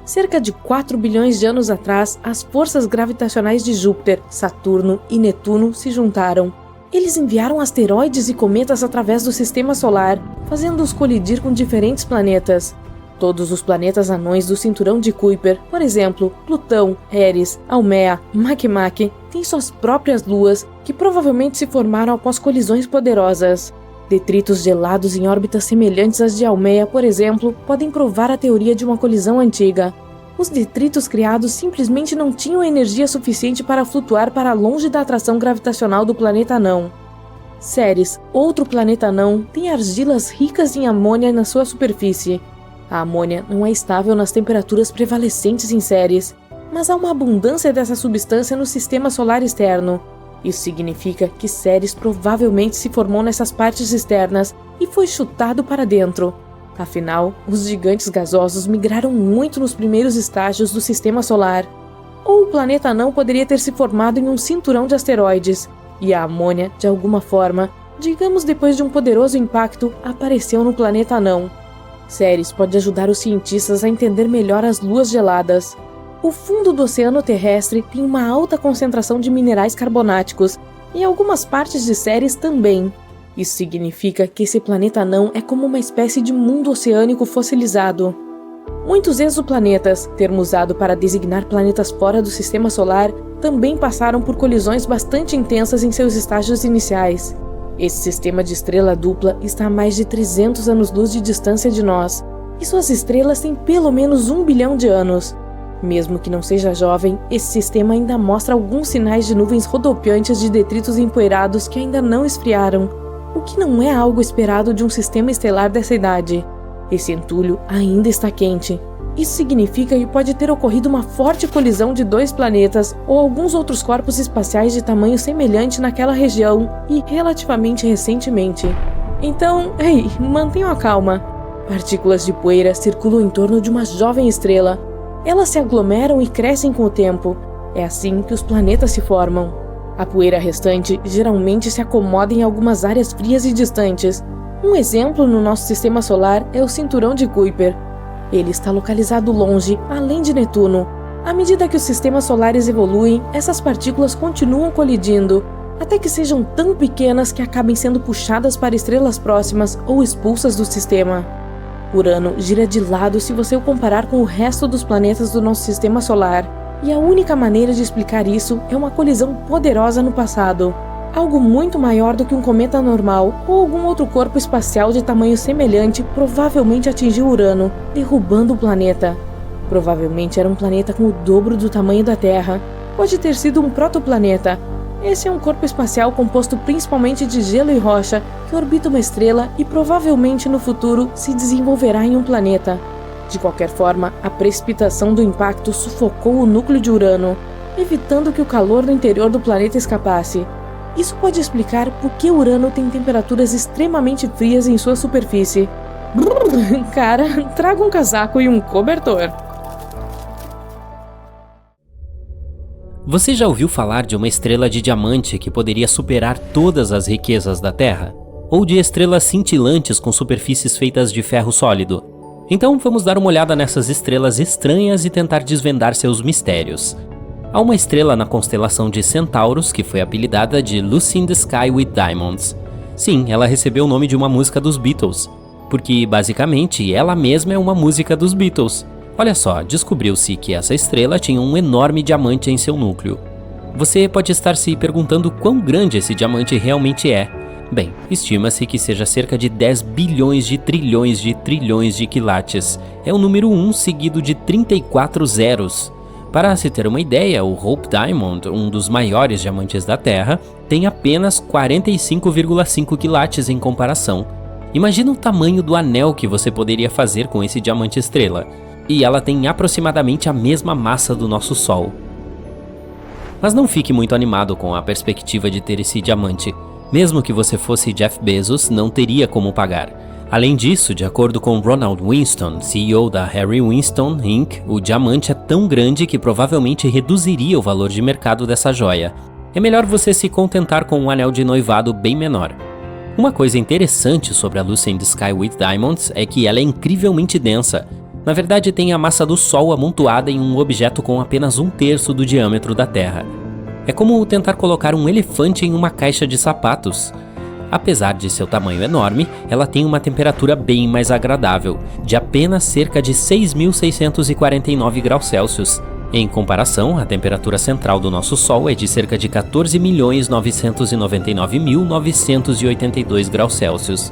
Cerca de 4 bilhões de anos atrás, as forças gravitacionais de Júpiter, Saturno e Netuno se juntaram. Eles enviaram asteroides e cometas através do Sistema Solar, fazendo-os colidir com diferentes planetas. Todos os planetas anões do cinturão de Kuiper, por exemplo, Plutão, Eris, Almea, Makemake, têm suas próprias luas, que provavelmente se formaram após colisões poderosas. Detritos gelados em órbitas semelhantes às de Almea, por exemplo, podem provar a teoria de uma colisão antiga. Os detritos criados simplesmente não tinham energia suficiente para flutuar para longe da atração gravitacional do planeta anão. Ceres, outro planeta anão, tem argilas ricas em amônia na sua superfície. A amônia não é estável nas temperaturas prevalecentes em Ceres, mas há uma abundância dessa substância no sistema solar externo. Isso significa que Ceres provavelmente se formou nessas partes externas e foi chutado para dentro. Afinal, os gigantes gasosos migraram muito nos primeiros estágios do sistema solar. Ou o planeta anão poderia ter se formado em um cinturão de asteroides, e a amônia, de alguma forma, digamos depois de um poderoso impacto, apareceu no planeta anão. Ceres pode ajudar os cientistas a entender melhor as luas geladas. O fundo do oceano terrestre tem uma alta concentração de minerais carbonáticos, e algumas partes de Ceres também. Isso significa que esse planeta anão é como uma espécie de mundo oceânico fossilizado. Muitos exoplanetas, termo usado para designar planetas fora do Sistema Solar, também passaram por colisões bastante intensas em seus estágios iniciais. Esse sistema de estrela dupla está a mais de 300 anos-luz de distância de nós, e suas estrelas têm pelo menos 1 bilhão de anos. Mesmo que não seja jovem, esse sistema ainda mostra alguns sinais de nuvens rodopiantes de detritos empoeirados que ainda não esfriaram, o que não é algo esperado de um sistema estelar dessa idade. Esse entulho ainda está quente. Isso significa que pode ter ocorrido uma forte colisão de 2 planetas ou alguns outros corpos espaciais de tamanho semelhante naquela região e relativamente recentemente. Então, mantenham a calma. Partículas de poeira circulam em torno de uma jovem estrela. Elas se aglomeram e crescem com o tempo. É assim que os planetas se formam. A poeira restante geralmente se acomoda em algumas áreas frias e distantes. Um exemplo no nosso sistema solar é o cinturão de Kuiper. Ele está localizado longe, além de Netuno. À medida que os sistemas solares evoluem, essas partículas continuam colidindo, até que sejam tão pequenas que acabem sendo puxadas para estrelas próximas ou expulsas do sistema. Urano gira de lado se você o comparar com o resto dos planetas do nosso sistema solar, e a única maneira de explicar isso é uma colisão poderosa no passado. Algo muito maior do que um cometa normal ou algum outro corpo espacial de tamanho semelhante provavelmente atingiu Urano, derrubando o planeta. Provavelmente era um planeta com o dobro do tamanho da Terra. Pode ter sido um protoplaneta. Esse é um corpo espacial composto principalmente de gelo e rocha que orbita uma estrela e provavelmente no futuro se desenvolverá em um planeta. De qualquer forma, a precipitação do impacto sufocou o núcleo de Urano, evitando que o calor do interior do planeta escapasse. Isso pode explicar por que Urano tem temperaturas extremamente frias em sua superfície. Cara, traga um casaco e um cobertor. Você já ouviu falar de uma estrela de diamante que poderia superar todas as riquezas da Terra? Ou de estrelas cintilantes com superfícies feitas de ferro sólido? Então vamos dar uma olhada nessas estrelas estranhas e tentar desvendar seus mistérios. Há uma estrela na constelação de Centauros que foi apelidada de Lucy in the Sky with Diamonds. Sim, ela recebeu o nome de uma música dos Beatles, porque basicamente ela mesma é uma música dos Beatles. Olha só, descobriu-se que essa estrela tinha um enorme diamante em seu núcleo. Você pode estar se perguntando quão grande esse diamante realmente é. Bem, estima-se que seja cerca de 10 bilhões de trilhões de quilates. É o número 1 seguido de 34 zeros. Para se ter uma ideia, o Hope Diamond, um dos maiores diamantes da Terra, tem apenas 45,5 quilates em comparação. Imagina o tamanho do anel que você poderia fazer com esse diamante estrela. E ela tem aproximadamente a mesma massa do nosso Sol. Mas não fique muito animado com a perspectiva de ter esse diamante. Mesmo que você fosse Jeff Bezos, não teria como pagar. Além disso, de acordo com Ronald Winston, CEO da Harry Winston Inc., o diamante é tão grande que provavelmente reduziria o valor de mercado dessa joia. É melhor você se contentar com um anel de noivado bem menor. Uma coisa interessante sobre a Lucy in the Sky with Diamonds é que ela é incrivelmente densa. Na verdade, tem a massa do Sol amontoada em um objeto com apenas 1/3 do diâmetro da Terra. É como tentar colocar um elefante em uma caixa de sapatos. Apesar de seu tamanho enorme, ela tem uma temperatura bem mais agradável, de apenas cerca de 6.649 graus Celsius. Em comparação, a temperatura central do nosso Sol é de cerca de 14.999.982 graus Celsius.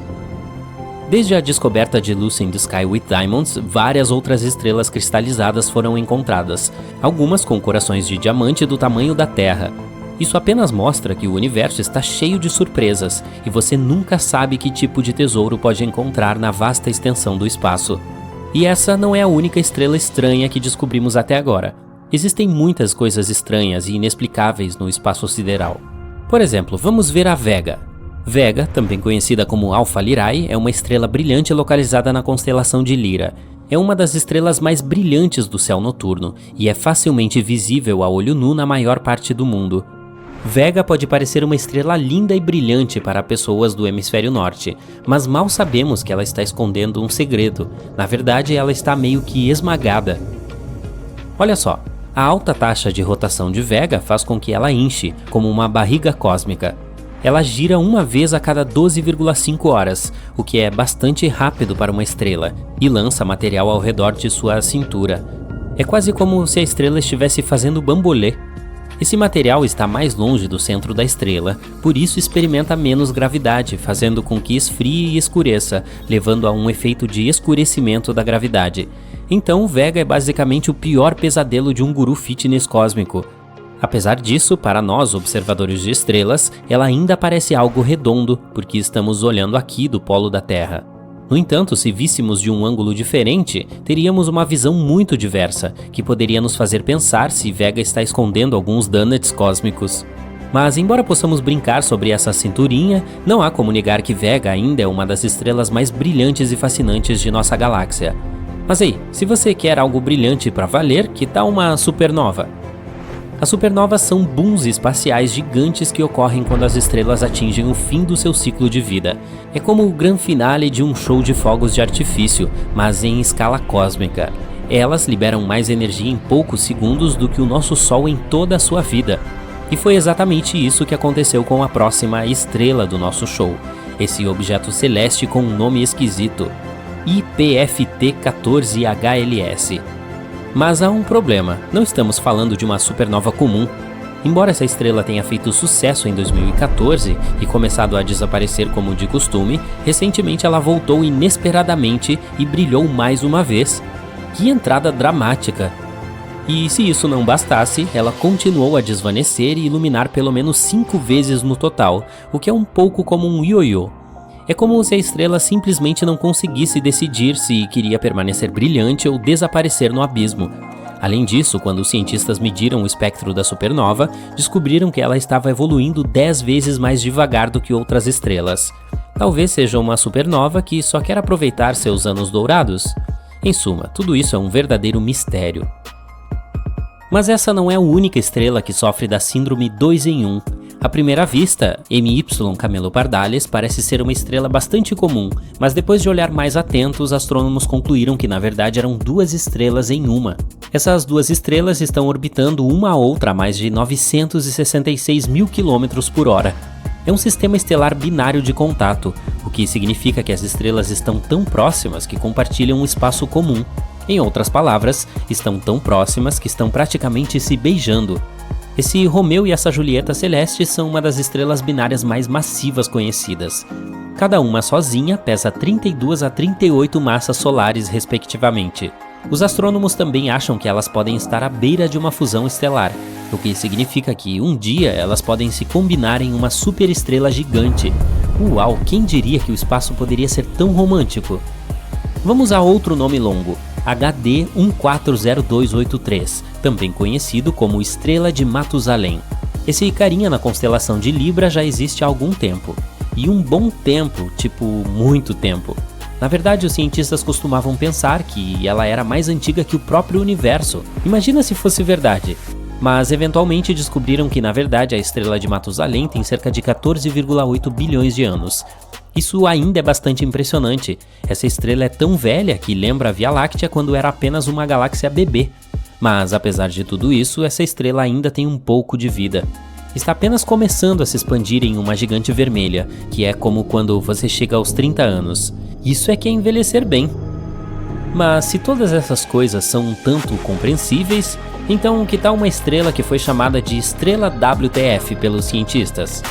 Desde a descoberta de Lucy in the Sky with Diamonds, várias outras estrelas cristalizadas foram encontradas, algumas com corações de diamante do tamanho da Terra. Isso apenas mostra que o universo está cheio de surpresas e você nunca sabe que tipo de tesouro pode encontrar na vasta extensão do espaço. E essa não é a única estrela estranha que descobrimos até agora. Existem muitas coisas estranhas e inexplicáveis no espaço sideral. Por exemplo, vamos ver a Vega. Vega, também conhecida como Alpha Lyrae, é uma estrela brilhante localizada na constelação de Lyra. É uma das estrelas mais brilhantes do céu noturno e é facilmente visível a olho nu na maior parte do mundo. Vega pode parecer uma estrela linda e brilhante para pessoas do hemisfério norte, mas mal sabemos que ela está escondendo um segredo. Na verdade, ela está meio que esmagada. Olha só, a alta taxa de rotação de Vega faz com que ela inche, como uma barriga cósmica. Ela gira uma vez a cada 12,5 horas, o que é bastante rápido para uma estrela, e lança material ao redor de sua cintura. É quase como se a estrela estivesse fazendo bambolê. Esse material está mais longe do centro da estrela, por isso experimenta menos gravidade, fazendo com que esfrie e escureça, levando a um efeito de escurecimento da gravidade. Então, Vega é basicamente o pior pesadelo de um guru fitness cósmico. Apesar disso, para nós, observadores de estrelas, ela ainda parece algo redondo, porque estamos olhando aqui do polo da Terra. No entanto, se víssemos de um ângulo diferente, teríamos uma visão muito diversa, que poderia nos fazer pensar se Vega está escondendo alguns donuts cósmicos. Mas, embora possamos brincar sobre essa cinturinha, não há como negar que Vega ainda é uma das estrelas mais brilhantes e fascinantes de nossa galáxia. Mas aí, se você quer algo brilhante para valer, que tal uma supernova? As supernovas são booms espaciais gigantes que ocorrem quando as estrelas atingem o fim do seu ciclo de vida. É como o grande finale de um show de fogos de artifício, mas em escala cósmica. Elas liberam mais energia em poucos segundos do que o nosso Sol em toda a sua vida. E foi exatamente isso que aconteceu com a próxima estrela do nosso show, esse objeto celeste com um nome esquisito, IPFT-14HLS. Mas há um problema, não estamos falando de uma supernova comum. Embora essa estrela tenha feito sucesso em 2014 e começado a desaparecer como de costume, recentemente ela voltou inesperadamente e brilhou mais uma vez. Que entrada dramática! E se isso não bastasse, ela continuou a desvanecer e iluminar pelo menos 5 vezes no total, o que é um pouco como um ioiô. É como se a estrela simplesmente não conseguisse decidir se queria permanecer brilhante ou desaparecer no abismo. Além disso, quando os cientistas mediram o espectro da supernova, descobriram que ela estava evoluindo 10 vezes mais devagar do que outras estrelas. Talvez seja uma supernova que só quer aproveitar seus anos dourados. Em suma, tudo isso é um verdadeiro mistério. Mas essa não é a única estrela que sofre da síndrome 2 em 1. À primeira vista, MY Camelopardalis parece ser uma estrela bastante comum, mas depois de olhar mais atento, os astrônomos concluíram que na verdade eram 2 estrelas em uma. Essas 2 estrelas estão orbitando uma a outra a mais de 966 mil km por hora. É um sistema estelar binário de contato, o que significa que as estrelas estão tão próximas que compartilham um espaço comum. Em outras palavras, estão tão próximas que estão praticamente se beijando. Esse Romeu e essa Julieta Celeste são uma das estrelas binárias mais massivas conhecidas. Cada uma sozinha pesa 32 a 38 massas solares, respectivamente. Os astrônomos também acham que elas podem estar à beira de uma fusão estelar, o que significa que um dia elas podem se combinar em uma superestrela gigante. Uau, quem diria que o espaço poderia ser tão romântico? Vamos a outro nome longo, HD 140283, também conhecido como Estrela de Matusalém. Esse carinha na constelação de Libra já existe há algum tempo. E um bom tempo, tipo muito tempo. Na verdade, os cientistas costumavam pensar que ela era mais antiga que o próprio universo. Imagina se fosse verdade. Mas eventualmente descobriram que na verdade a Estrela de Matusalém tem cerca de 14,8 bilhões de anos. Isso ainda é bastante impressionante. Essa estrela é tão velha que lembra a Via Láctea quando era apenas uma galáxia bebê. Mas apesar de tudo isso, essa estrela ainda tem um pouco de vida. Está apenas começando a se expandir em uma gigante vermelha, que é como quando você chega aos 30 anos. Isso é que é envelhecer bem. Mas se todas essas coisas são um tanto compreensíveis, então que tal uma estrela que foi chamada de Estrela WTF pelos cientistas?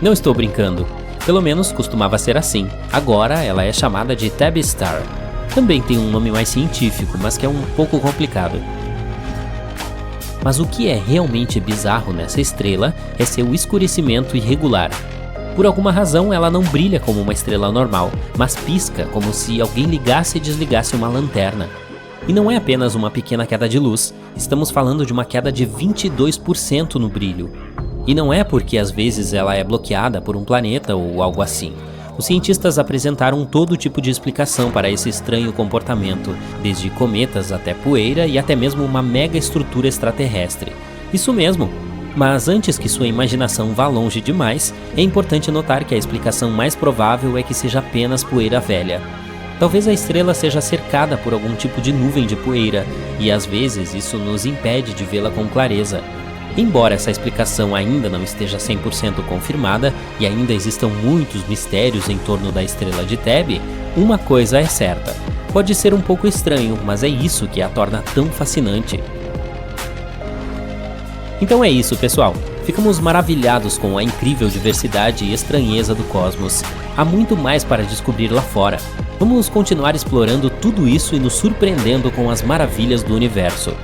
Não estou brincando. Pelo menos costumava ser assim. Agora ela é chamada de Tab Star. Também tem um nome mais científico, mas que é um pouco complicado. Mas o que é realmente bizarro nessa estrela é seu escurecimento irregular. Por alguma razão ela não brilha como uma estrela normal, mas pisca como se alguém ligasse e desligasse uma lanterna. E não é apenas uma pequena queda de luz, estamos falando de uma queda de 22% no brilho. E não é porque às vezes ela é bloqueada por um planeta ou algo assim. Os cientistas apresentaram todo tipo de explicação para esse estranho comportamento, desde cometas até poeira e até mesmo uma mega estrutura extraterrestre. Isso mesmo, Mas antes que sua imaginação vá longe demais, é importante notar que a explicação mais provável é que seja apenas poeira velha. Talvez a estrela seja cercada por algum tipo de nuvem de poeira, e às vezes isso nos impede de vê-la com clareza. Embora essa explicação ainda não esteja 100% confirmada e ainda existam muitos mistérios em torno da estrela de Thebe, uma coisa é certa: pode ser um pouco estranho, mas é isso que a torna tão fascinante. Então é isso, pessoal. Ficamos maravilhados com a incrível diversidade e estranheza do cosmos. Há muito mais para descobrir lá fora. Vamos continuar explorando tudo isso e nos surpreendendo com as maravilhas do universo.